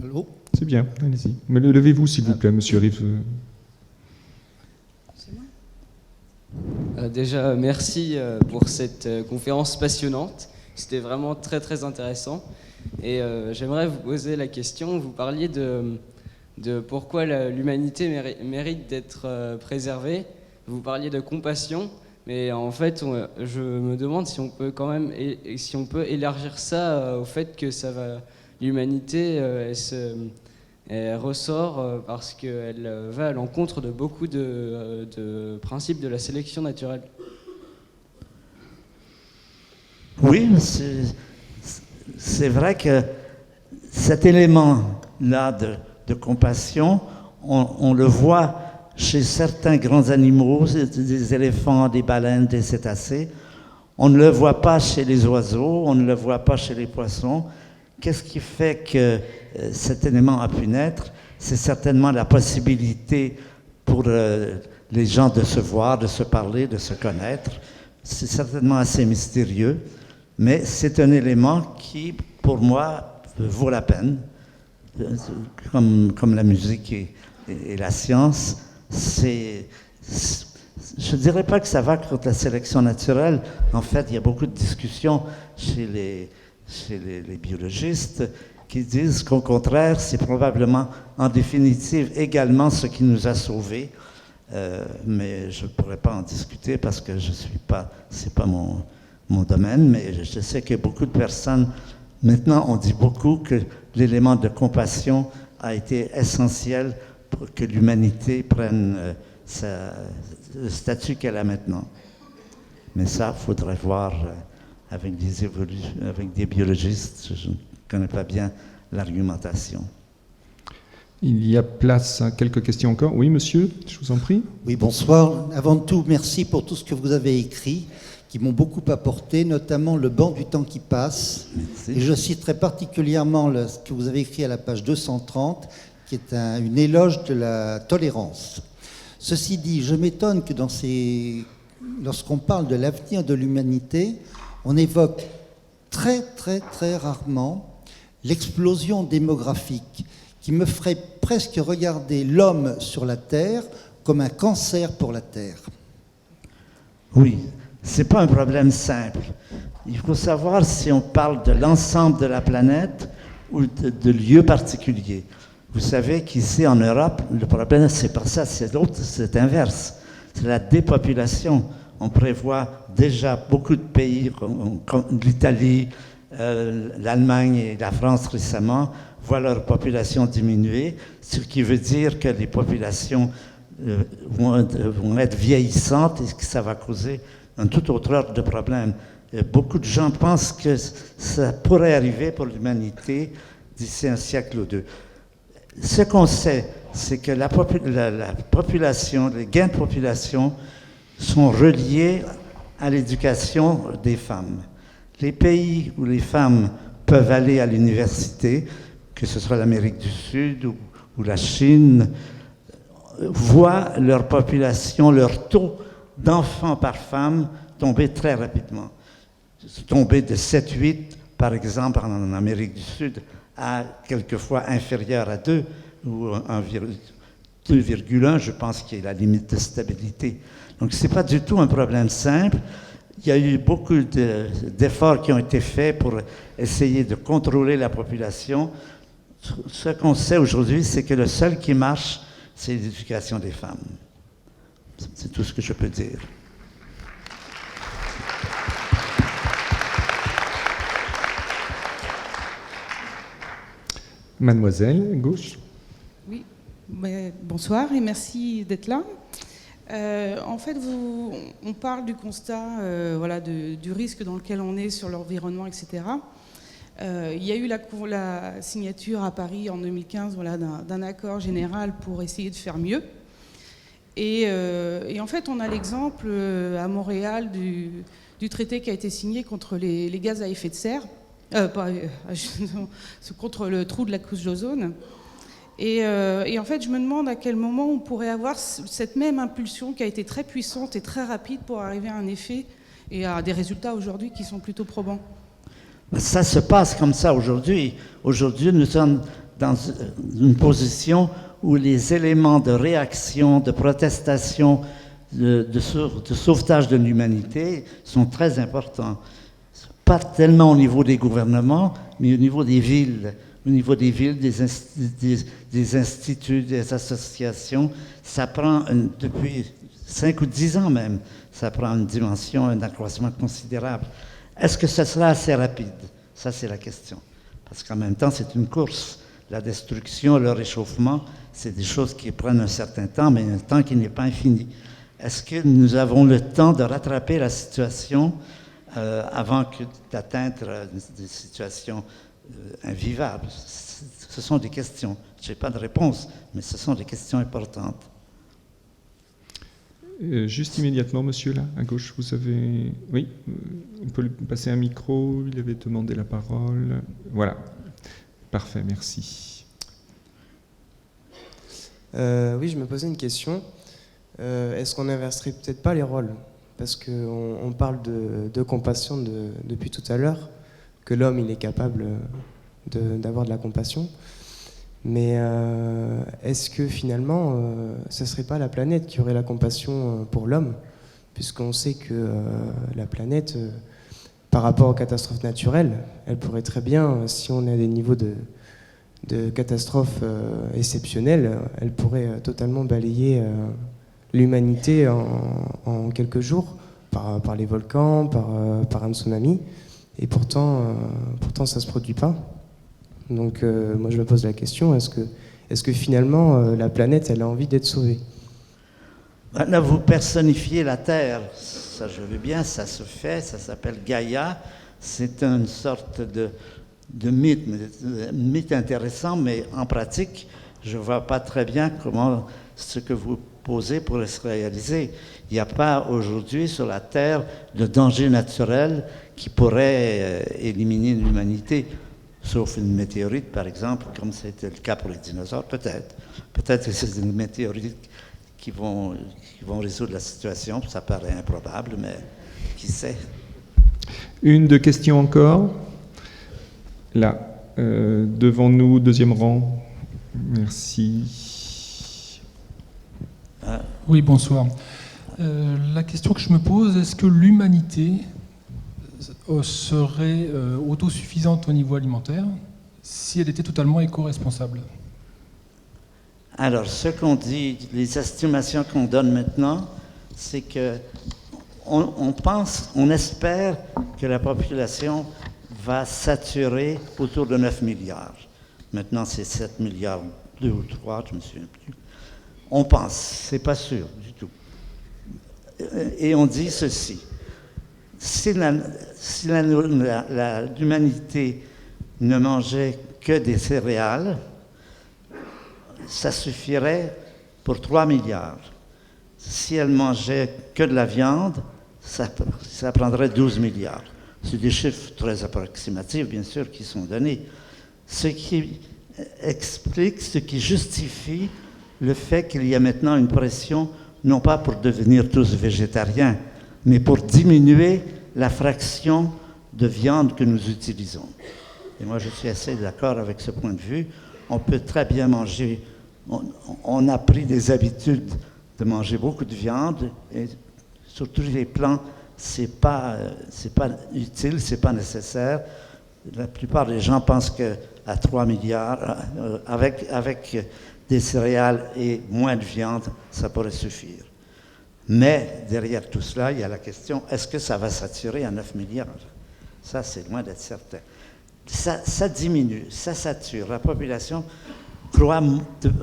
S11: Allô ?
S1: C'est bien, allez-y. Mais levez-vous, s'il vous plaît, monsieur Rive.
S12: Déjà, merci pour cette conférence passionnante. C'était vraiment très très intéressant. Et j'aimerais vous poser la question. Vous parliez de pourquoi l'humanité mérite d'être préservée. Vous parliez de compassion. Mais en fait, je me demande si on peut quand même, si on peut élargir ça au fait que l'humanité elle ressort parce qu'elle va à l'encontre de beaucoup de principes de la sélection naturelle.
S7: Oui, c'est vrai que cet élément-là de compassion, on le voit chez certains grands animaux, des éléphants, des baleines, des cétacés. On ne le voit pas chez les oiseaux, on ne le voit pas chez les poissons. Qu'est-ce qui fait que cet élément a pu naître? C'est certainement la possibilité pour les gens de se voir, de se parler, de se connaître. C'est certainement assez mystérieux, mais c'est un élément qui, pour moi, vaut la peine, comme la musique et la science. Je ne dirais pas que ça va contre la sélection naturelle. En fait, il y a beaucoup de discussions chez les biologistes qui disent qu'au contraire, c'est probablement en définitive également ce qui nous a sauvés. Mais je ne pourrais pas en discuter parce que c'est pas mon domaine, mais je sais que beaucoup de personnes, maintenant on dit beaucoup que l'élément de compassion a été essentiel pour que l'humanité prenne le statut qu'elle a maintenant. Mais ça, il faudrait voir avec des biologistes. Je ne connais pas bien l'argumentation.
S1: Il y a place à quelques questions encore. Oui, monsieur, je vous en prie.
S11: Oui, bonsoir. Avant tout, merci pour tout ce que vous avez écrit, qui m'ont beaucoup apporté, notamment le banc du temps qui passe. Merci. Et je citerai particulièrement ce que vous avez écrit à la page 230, qui est une éloge de la tolérance. Ceci dit, je m'étonne que lorsqu'on parle de l'avenir de l'humanité, on évoque très très très rarement l'explosion démographique, qui me ferait presque regarder l'homme sur la Terre comme un cancer pour la Terre.
S7: Oui, ce n'est pas un problème simple. Il faut savoir si on parle de l'ensemble de la planète ou de lieux particuliers. Vous savez qu'ici en Europe, le problème, c'est pas ça, c'est inverse. C'est la dépopulation. On prévoit déjà beaucoup de pays, comme l'Italie, l'Allemagne et la France récemment, voient leur population diminuer, ce qui veut dire que les populations vont être vieillissantes et que ça va causer un tout autre ordre de problème. Beaucoup de gens pensent que ça pourrait arriver pour l'humanité d'ici un siècle ou deux. Ce qu'on sait, c'est que la population, les gains de population sont reliés à l'éducation des femmes. Les pays où les femmes peuvent aller à l'université, que ce soit l'Amérique du Sud ou la Chine, voient leur population, leur taux d'enfants par femme tomber très rapidement. Tomber de 7-8, par exemple, en Amérique du Sud, à quelquefois inférieur à 2 ou 2,1, je pense qu'il est la limite de stabilité. Donc ce n'est pas du tout un problème simple. Il y a eu beaucoup d'efforts qui ont été faits pour essayer de contrôler la population. Ce qu'on sait aujourd'hui, c'est que le seul qui marche, c'est l'éducation des femmes. C'est tout ce que je peux dire.
S1: Mademoiselle, gauche.
S13: Oui, bonsoir et merci d'être là. En fait, on parle du constat du risque dans lequel on est sur l'environnement, etc. Il y a eu la signature à Paris en 2015 d'un accord général pour essayer de faire mieux. Et en fait, on a l'exemple à Montréal du traité qui a été signé contre les gaz à effet de serre, contre le trou de la couche d'ozone. Et en fait, je me demande à quel moment on pourrait avoir cette même impulsion qui a été très puissante et très rapide pour arriver à un effet et à des résultats aujourd'hui qui sont plutôt probants.
S7: Ça se passe comme ça aujourd'hui. Aujourd'hui, nous sommes dans une position où les éléments de réaction, de protestation, de sauvetage de l'humanité sont très importants. Pas tellement au niveau des gouvernements, mais au niveau des villes. Au niveau des villes, des instituts, des associations, ça prend, depuis 5 ou 10 ans même, ça prend une dimension, un accroissement considérable. Est-ce que ce sera assez rapide? Ça, c'est la question. Parce qu'en même temps, c'est une course. La destruction, le réchauffement, c'est des choses qui prennent un certain temps, mais un temps qui n'est pas infini. Est-ce que nous avons le temps de rattraper la situation avant d'atteindre des situations invivables? Ce sont des questions. Je n'ai pas de réponse, mais ce sont des questions importantes.
S1: Juste immédiatement, monsieur, là, à gauche, vous avez... Oui, on peut lui passer un micro, il avait demandé la parole. Voilà, parfait, merci.
S14: Oui, je me posais une question. Est-ce qu'on n'inverserait peut-être pas les rôles? Parce qu'on parle de compassion depuis tout à l'heure, que l'homme il est capable d'avoir de la compassion. Mais est-ce que finalement, ce ne serait pas la planète qui aurait la compassion pour l'homme? Puisqu'on sait que la planète, par rapport aux catastrophes naturelles, elle pourrait très bien, si on a des niveaux de catastrophes exceptionnelles, elle pourrait totalement balayer l'humanité en quelques jours par les volcans, par un tsunami. Et pourtant ça ne se produit pas. Donc moi je me pose la question, est-ce que finalement la planète elle a envie d'être sauvée?
S7: Là vous personnifiez la Terre, ça je veux bien, ça se fait, ça s'appelle Gaïa, c'est une sorte de mythe intéressant, mais en pratique je ne vois pas très bien comment ce que vous posez pourrait se réaliser. Il n'y a pas aujourd'hui sur la Terre de danger naturel qui pourrait éliminer l'humanité. Sauf une météorite, par exemple, comme c'était le cas pour les dinosaures, peut-être. Peut-être que c'est une météorite qui vont résoudre la situation. Ça paraît improbable, mais qui sait?
S1: Une, deux questions encore. Là, devant nous, deuxième rang. Merci.
S15: Oui, bonsoir. La question que je me pose, est-ce que l'humanité serait autosuffisante au niveau alimentaire si elle était totalement éco-responsable?
S7: Alors, ce qu'on dit, les estimations qu'on donne maintenant, c'est que on espère que la population va saturer autour de 9 milliards. Maintenant, c'est 7 milliards, 2 ou 3, je ne me souviens plus. On pense, c'est pas sûr du tout. Et on dit ceci. Si l'humanité ne mangeait que des céréales, ça suffirait pour 3 milliards. Si elle mangeait que de la viande, ça prendrait 12 milliards. C'est des chiffres très approximatifs, bien sûr, qui sont donnés. Ce qui explique, ce qui justifie le fait qu'il y a maintenant une pression, non pas pour devenir tous végétariens, mais pour diminuer la fraction de viande que nous utilisons. Et moi, je suis assez d'accord avec ce point de vue. On peut très bien manger, on a pris des habitudes de manger beaucoup de viande, et sur tous les plans, c'est pas utile, c'est pas nécessaire. La plupart des gens pensent qu'à 3 milliards, avec des céréales et moins de viande, ça pourrait suffire. Mais derrière tout cela, il y a la question, est-ce que ça va saturer à 9 milliards? Ça, c'est loin d'être certain. Ça diminue, ça sature. La population croît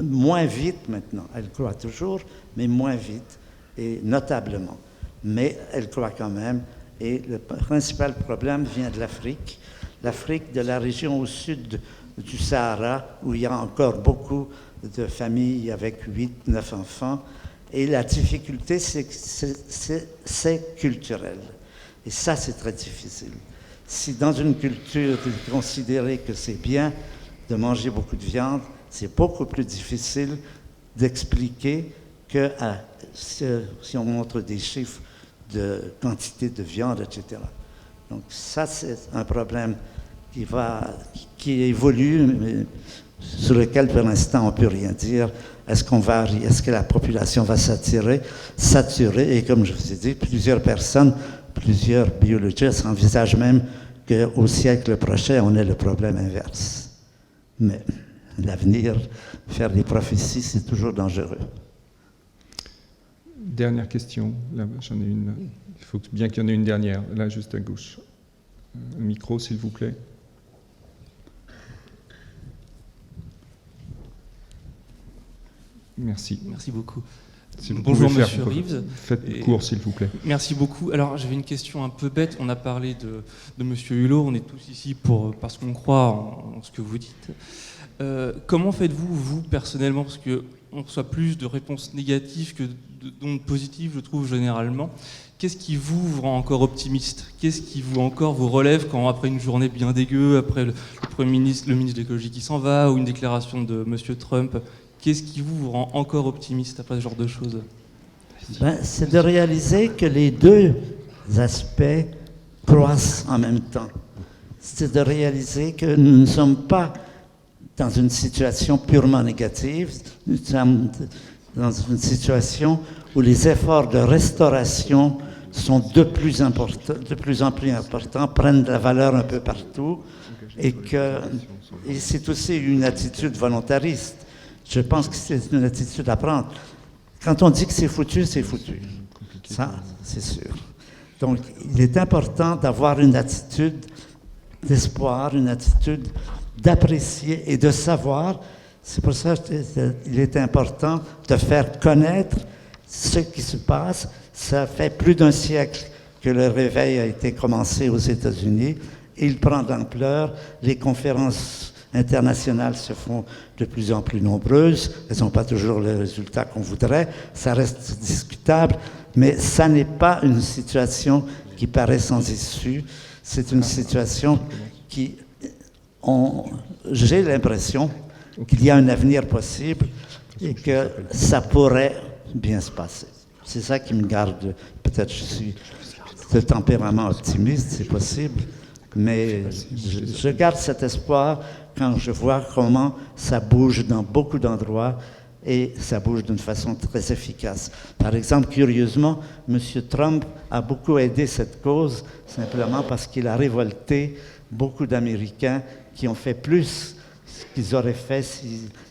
S7: moins vite maintenant. Elle croît toujours, mais moins vite, et notablement. Mais elle croît quand même. Et le principal problème vient de l'Afrique. L'Afrique, de la région au sud du Sahara, où il y a encore beaucoup de familles avec 8, 9 enfants. Et la difficulté, c'est culturel. Et ça, c'est très difficile. Si dans une culture, vous considérez que c'est bien de manger beaucoup de viande, c'est beaucoup plus difficile d'expliquer que si on montre des chiffres de quantité de viande, etc. Donc ça, c'est un problème qui évolue, mais sur lequel, pour l'instant, on ne peut rien dire. Est-ce que la population va saturer? Et comme je vous ai dit, plusieurs biologistes envisagent même qu'au siècle prochain, on ait le problème inverse. Mais l'avenir, faire des prophéties, c'est toujours dangereux.
S1: Dernière question. Là, j'en ai une. Il faut bien qu'il y en ait une dernière. Là, juste à gauche. Un micro, s'il vous plaît. Merci.
S16: Merci beaucoup.
S1: Si vous
S16: Bonjour
S1: pouvez
S16: Monsieur Reeves.
S1: Faites court, s'il vous plaît.
S16: Merci beaucoup. Alors j'avais une question un peu bête. On a parlé de Monsieur Hulot. On est tous ici parce qu'on croit en ce que vous dites. Comment faites-vous, vous, personnellement, parce qu'on reçoit plus de réponses négatives que d'ondes positives, je trouve, généralement. Qu'est-ce qui vous rend encore optimiste? Qu'est-ce qui vous relève quand, après une journée bien dégueu, après le ministre de l'écologie qui s'en va, ou une déclaration de Monsieur Trump, qu'est-ce qui vous rend encore optimiste après ce genre de choses?
S7: C'est de réaliser que les deux aspects croissent en même temps. C'est de réaliser que nous ne sommes pas dans une situation purement négative, nous sommes dans une situation où les efforts de restauration sont de plus en plus importants, prennent de la valeur un peu partout, et c'est aussi une attitude volontariste. Je pense que c'est une attitude à prendre. Quand on dit que c'est foutu, c'est foutu. Ça, c'est sûr. Donc, il est important d'avoir une attitude d'espoir, une attitude d'apprécier et de savoir. C'est pour ça qu'il est important de faire connaître ce qui se passe. Ça fait plus d'un siècle que le réveil a été commencé aux États-Unis. Il prend de l'ampleur. Les conférences internationales se font de plus en plus nombreuses. Elles n'ont pas toujours le résultat qu'on voudrait. Ça reste discutable. Mais ça n'est pas une situation qui paraît sans issue. C'est une situation qui... J'ai l'impression qu'il y a un avenir possible et que ça pourrait bien se passer. C'est ça qui me garde. Peut-être je suis de tempérament optimiste, c'est possible, mais je garde cet espoir quand je vois comment ça bouge dans beaucoup d'endroits et ça bouge d'une façon très efficace. Par exemple, curieusement, M. Trump a beaucoup aidé cette cause simplement parce qu'il a révolté beaucoup d'Américains qui ont fait plus ce qu'ils auraient fait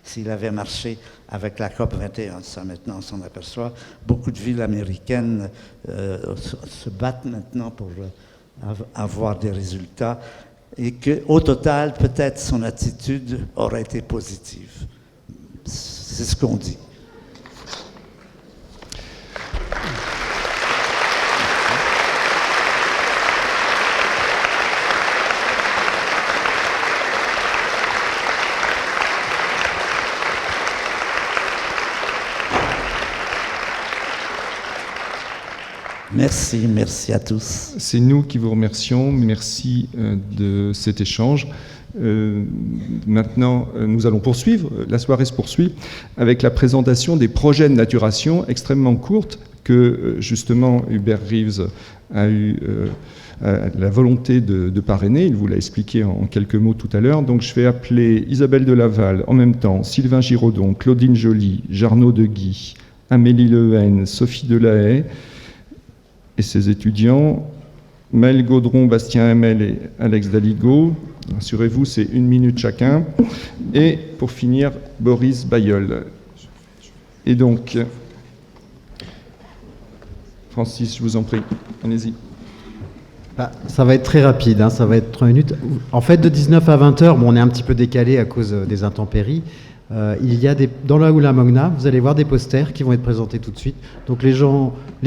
S7: s'il avait marché avec la COP21. Ça, maintenant, on s'en aperçoit. Beaucoup de villes américaines se battent maintenant pour avoir des résultats et qu'au total, peut-être son attitude aurait été positive. C'est ce qu'on dit. Merci à tous.
S1: C'est nous qui vous remercions. Merci de cet échange. Maintenant, nous allons poursuivre. La soirée se poursuit avec la présentation des projets de naturation extrêmement courtes que justement Hubert Reeves a eu la volonté de parrainer. Il vous l'a expliqué en quelques mots tout à l'heure. Donc je vais appeler Isabelle de Laval, en même temps Sylvain Giraudon, Claudine Joly, Jarnaud de Guy, Amélie Lehen, Sophie Delahaye et ses étudiants, Maël Gaudron, Bastien Hamel et Alex Daligo. Rassurez-vous, c'est 1 minute chacun. Et pour finir, Boris Bayeul. Et donc, Francis, je vous en prie, allez-y.
S4: Ça va être très rapide, ça va être 3 minutes. En fait, de 19 à 20 heures, on est un petit peu décalé à cause des intempéries. Il y a dans la Oula Magna, vous allez voir des posters qui vont être présentés tout de suite. Donc les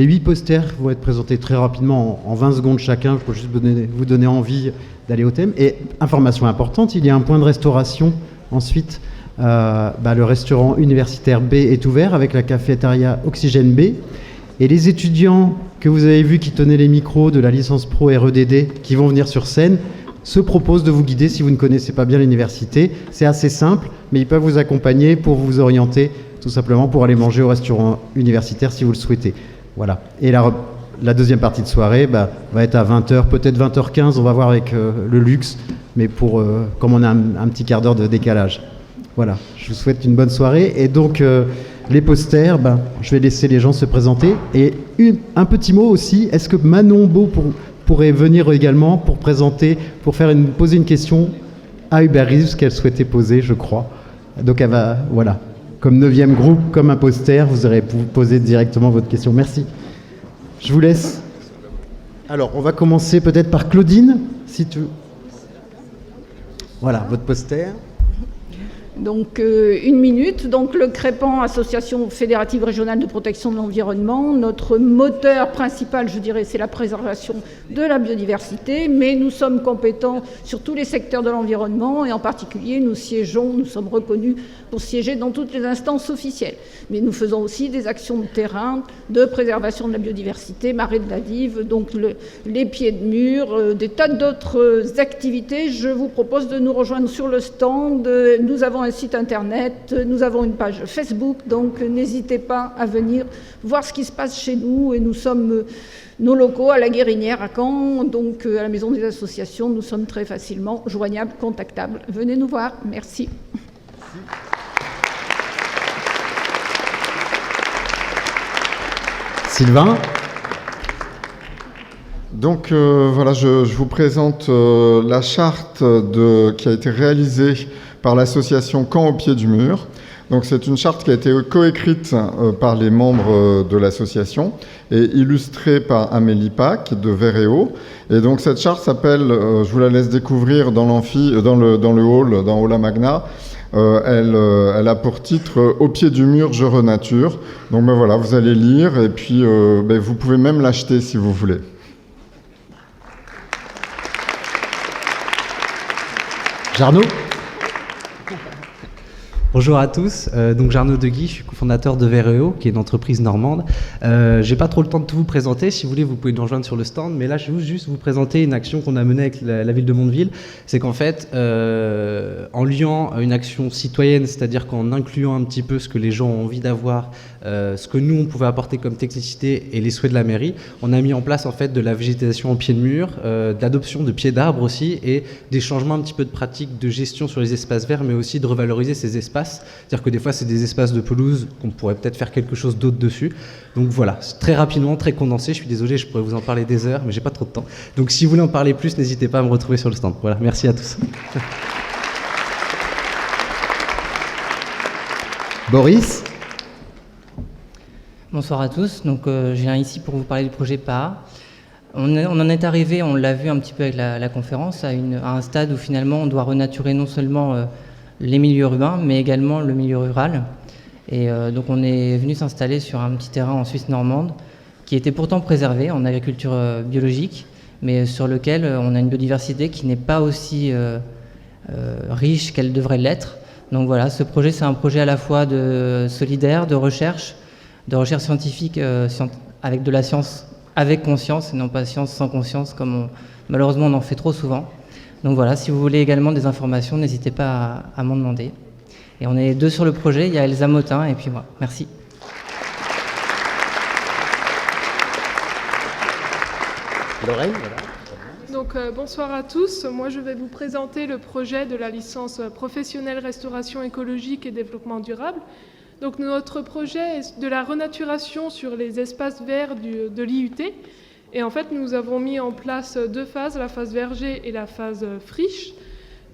S4: 8 posters vont être présentés très rapidement, en 20 secondes chacun, pour juste vous donner envie d'aller au thème. Et information importante, il y a un point de restauration ensuite. Le restaurant universitaire B est ouvert avec la cafétéria Oxygène B. Et les étudiants que vous avez vus qui tenaient les micros de la licence pro REDD, qui vont venir sur scène, se proposent de vous guider si vous ne connaissez pas bien l'université. C'est assez simple, mais ils peuvent vous accompagner pour vous orienter, tout simplement pour aller manger au restaurant universitaire si vous le souhaitez. Voilà. Et la deuxième partie de soirée va être à 20h, peut-être 20h15, on va voir avec le luxe, mais comme on a un petit quart d'heure de décalage. Voilà, je vous souhaite une bonne soirée. Et donc, les posters, je vais laisser les gens se présenter. Et un petit mot aussi, est-ce que Manon Beau pourrait venir également pour poser une question à Hubert Reeves qu'elle souhaitait poser, je crois. Donc, elle va, voilà, comme 9e groupe, comme un poster, vous aurez pu poser directement votre question. Merci. Je vous laisse. Alors, on va commencer peut-être par Claudine, si tu veux. Voilà, votre poster.
S17: Donc, 1 minute. Donc, le CREPAN, Association fédérative régionale de protection de l'environnement. Notre moteur principal, je dirais, c'est la préservation de la biodiversité, mais nous sommes compétents sur tous les secteurs de l'environnement et en particulier, nous sommes reconnus pour siéger dans toutes les instances officielles. Mais nous faisons aussi des actions de terrain de préservation de la biodiversité, marais de la Dive, donc les pieds de mur, des tas d'autres activités. Je vous propose de nous rejoindre sur le stand. Nous avons un site internet, nous avons une page Facebook, donc n'hésitez pas à venir voir ce qui se passe chez nous. Et nous sommes nos locaux à la Guérinière à Caen, donc à la Maison des Associations, nous sommes très facilement joignables, contactables. Venez nous voir, merci.
S4: Sylvain.
S3: Donc voilà, je vous présente la charte qui a été réalisée par l'association Caen au pied du mur. Donc c'est une charte qui a été coécrite par les membres de l'association et illustrée par Amélie Pack de Véréo. Et donc cette charte s'appelle, je vous la laisse découvrir dans l'amphi, dans le hall, dans Aula Magna. Elle a pour titre « Au pied du mur, je renature ». Donc voilà, vous allez lire et puis vous pouvez même l'acheter si vous voulez.
S4: Jarno.
S18: Bonjour à tous, donc Jarno Deguy, je suis cofondateur de Véréo, qui est une entreprise normande. J'ai pas trop le temps de tout vous présenter, si vous voulez vous pouvez nous rejoindre sur le stand, mais là je vais juste vous présenter une action qu'on a menée avec la ville de Mondeville. C'est qu'en fait, en liant une action citoyenne, c'est-à-dire qu'en incluant un petit peu ce que les gens ont envie d'avoir, ce que nous on pouvait apporter comme technicité et les souhaits de la mairie, on a mis en place en fait de la végétation en pied de mur, de l'adoption de pieds d'arbres aussi, et des changements un petit peu de pratique de gestion sur les espaces verts, mais aussi de revaloriser ces espaces. C'est-à-dire que des fois, c'est des espaces de pelouse qu'on pourrait peut-être faire quelque chose d'autre dessus. Donc voilà, très rapidement, très condensé. Je suis désolé, je pourrais vous en parler des heures, mais j'ai pas trop de temps. Donc si vous voulez en parler plus, n'hésitez pas à me retrouver sur le stand. Voilà, merci à tous.
S4: Boris.
S19: Bonsoir à tous. Donc je viens ici pour vous parler du projet PAA. On en est arrivé, on l'a vu un petit peu avec la conférence, à un stade où finalement on doit renaturer non seulement les milieux urbains, mais également le milieu rural. Et donc on est venu s'installer sur un petit terrain en Suisse normande, qui était pourtant préservé en agriculture biologique, mais sur lequel on a une biodiversité qui n'est pas aussi riche qu'elle devrait l'être. Donc voilà, ce projet, c'est un projet à la fois solidaire, de recherche scientifique, avec de la science avec conscience, et non pas science sans conscience, comme malheureusement on en fait trop souvent. Donc voilà, si vous voulez également des informations, n'hésitez pas à m'en demander. Et on est 2 sur le projet, il y a Elsa Motin et puis moi. Merci.
S4: Lorraine, voilà.
S20: Donc bonsoir à tous, moi je vais vous présenter le projet de la licence professionnelle restauration écologique et développement durable. Donc notre projet est de la renaturation sur les espaces verts de l'IUT. Et en fait, nous avons mis en place 2 phases, la phase verger et la phase friche.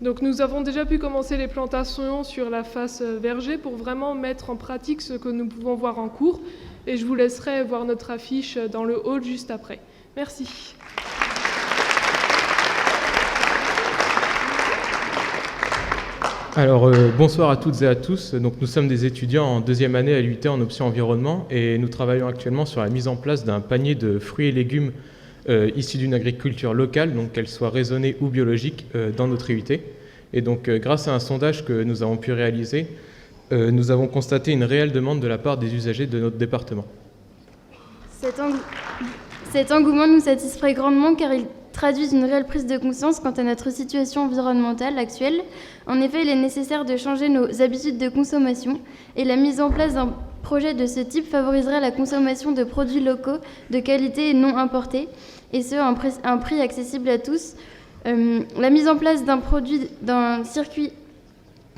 S20: Donc nous avons déjà pu commencer les plantations sur la phase verger pour vraiment mettre en pratique ce que nous pouvons voir en cours. Et je vous laisserai voir notre affiche dans le hall juste après. Merci.
S21: Alors bonsoir à toutes et à tous. Donc, nous sommes des étudiants en 2e année à l'UT en option environnement et nous travaillons actuellement sur la mise en place d'un panier de fruits et légumes issus d'une agriculture locale, donc qu'elle soit raisonnée ou biologique dans notre UT. Et donc grâce à un sondage que nous avons pu réaliser, nous avons constaté une réelle demande de la part des usagers de notre département.
S2: Cet engouement nous satisferait grandement car il traduit une réelle prise de conscience quant à notre situation environnementale actuelle. En effet, il est nécessaire de changer nos habitudes de consommation et la mise en place d'un projet de ce type favoriserait la consommation de produits locaux de qualité et non importés, et ce, à un prix accessible à tous. La mise en place d'un circuit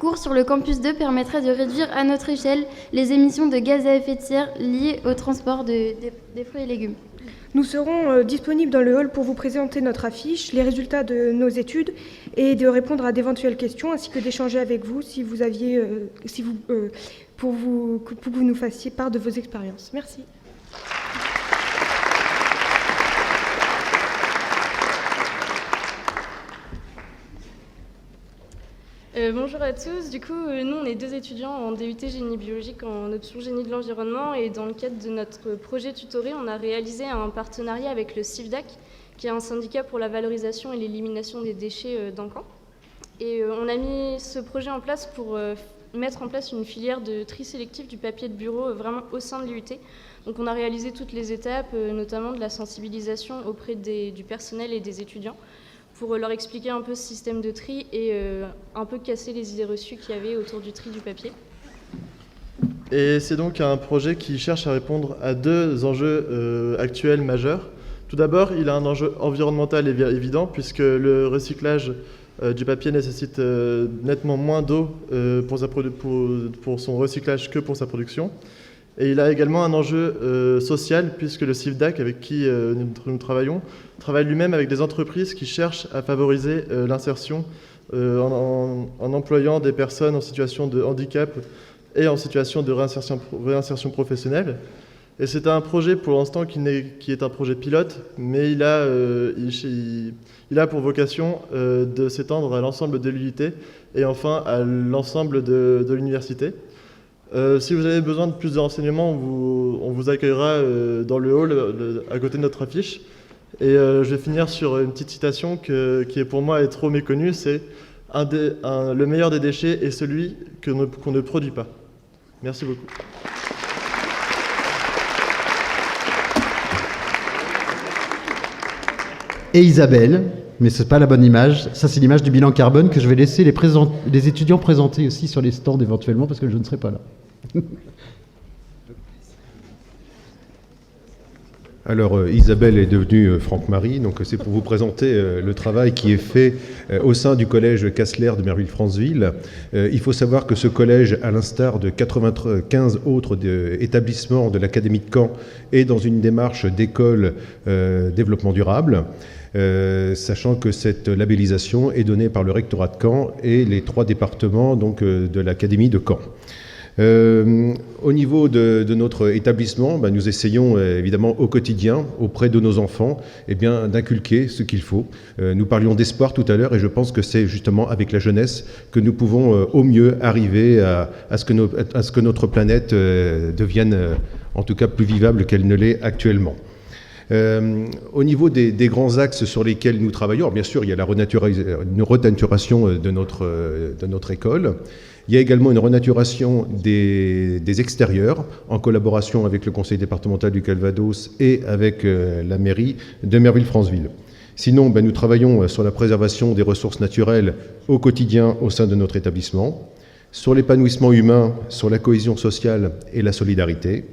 S2: court sur le campus 2 permettrait de réduire à notre échelle les émissions de gaz à effet de serre liées au transport des fruits et légumes.
S22: Nous serons disponibles dans le hall pour vous présenter notre affiche, les résultats de nos études et de répondre à d'éventuelles questions, ainsi que d'échanger avec vous si vous aviez, pour que vous nous fassiez part de vos expériences. Merci.
S23: Bonjour à tous, du coup nous on est 2 étudiants en DUT génie biologique en option génie de l'environnement et dans le cadre de notre projet tutoré on a réalisé un partenariat avec le CIFDAC qui est un syndicat pour la valorisation et l'élimination des déchets d'Encan et on a mis ce projet en place pour mettre en place une filière de tri sélectif du papier de bureau vraiment au sein de l'IUT. Donc on a réalisé toutes les étapes, notamment de la sensibilisation auprès du personnel et des étudiants, pour leur expliquer un peu ce système de tri et un peu casser les idées reçues qu'il y avait autour du tri du papier.
S24: Et c'est donc un projet qui cherche à répondre à 2 enjeux actuels majeurs. Tout d'abord, il a un enjeu environnemental évident, puisque le recyclage du papier nécessite nettement moins d'eau pour son recyclage que pour sa production. Et il a également un enjeu social, puisque le CIFDAC, avec qui nous travaillons, travaille lui-même avec des entreprises qui cherchent à favoriser l'insertion en employant des personnes en situation de handicap et en situation de réinsertion professionnelle. Et c'est un projet pour l'instant qui est un projet pilote, mais il a pour vocation de s'étendre à l'ensemble de l'UIT et enfin à l'ensemble de l'université. Si vous avez besoin de plus de renseignements, on vous accueillera dans le hall à côté de notre affiche. Et je vais finir sur une petite citation qui est pour moi trop méconnue, c'est le meilleur des déchets est celui qu'on ne produit pas. Merci beaucoup.
S4: Et Isabelle, mais ce n'est pas la bonne image, ça c'est l'image du bilan carbone que je vais laisser les étudiants présenter aussi sur les stands éventuellement parce que je ne serai pas là.
S25: Alors Isabelle est devenue Franck-Marie, donc c'est pour vous présenter le travail qui est fait au sein du collège Cassler de Merville-Franceville. Il faut savoir que ce collège, à l'instar de 95 autres établissements de l'Académie de Caen, est dans une démarche d'école développement durable. Sachant que cette labellisation est donnée par le rectorat de Caen et les 3 départements donc, de l'Académie de Caen. Au niveau de notre établissement, nous essayons évidemment au quotidien, auprès de nos enfants, d'inculquer ce qu'il faut. Nous parlions d'espoir tout à l'heure et je pense que c'est justement avec la jeunesse que nous pouvons au mieux arriver à ce que notre planète devienne en tout cas plus vivable qu'elle ne l'est actuellement. Au niveau des grands axes sur lesquels nous travaillons, bien sûr, il y a une renaturation de notre école. Il y a également une renaturation des extérieurs en collaboration avec le conseil départemental du Calvados et avec la mairie de Merville-Franceville. Sinon, nous travaillons sur la préservation des ressources naturelles au quotidien au sein de notre établissement, sur l'épanouissement humain, sur la cohésion sociale et la solidarité.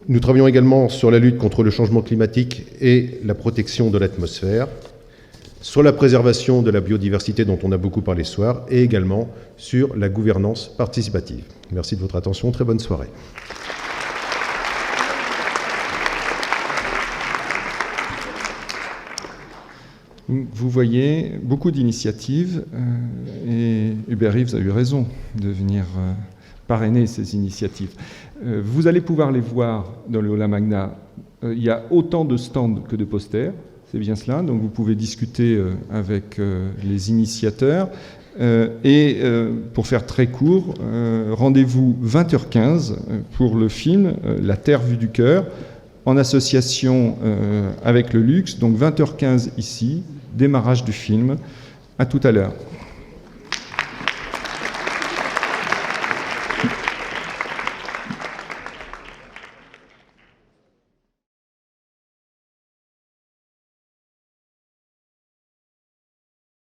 S25: Nous travaillons également sur la lutte contre le changement climatique et la protection de l'atmosphère, sur la préservation de la biodiversité dont on a beaucoup parlé ce soir, et également sur la gouvernance participative. Merci de votre attention, très bonne soirée.
S1: Vous voyez beaucoup d'initiatives et Hubert Reeves a eu raison de venir parrainer ces initiatives. Vous allez pouvoir les voir dans le Aula Magna. Il y a autant de stands que de posters, c'est bien cela. Donc vous pouvez discuter avec les initiateurs. Pour faire très court, rendez-vous 20h15 pour le film La Terre vue du cœur, en association avec le Luxe. Donc 20h15 ici, démarrage du film. À tout à l'heure.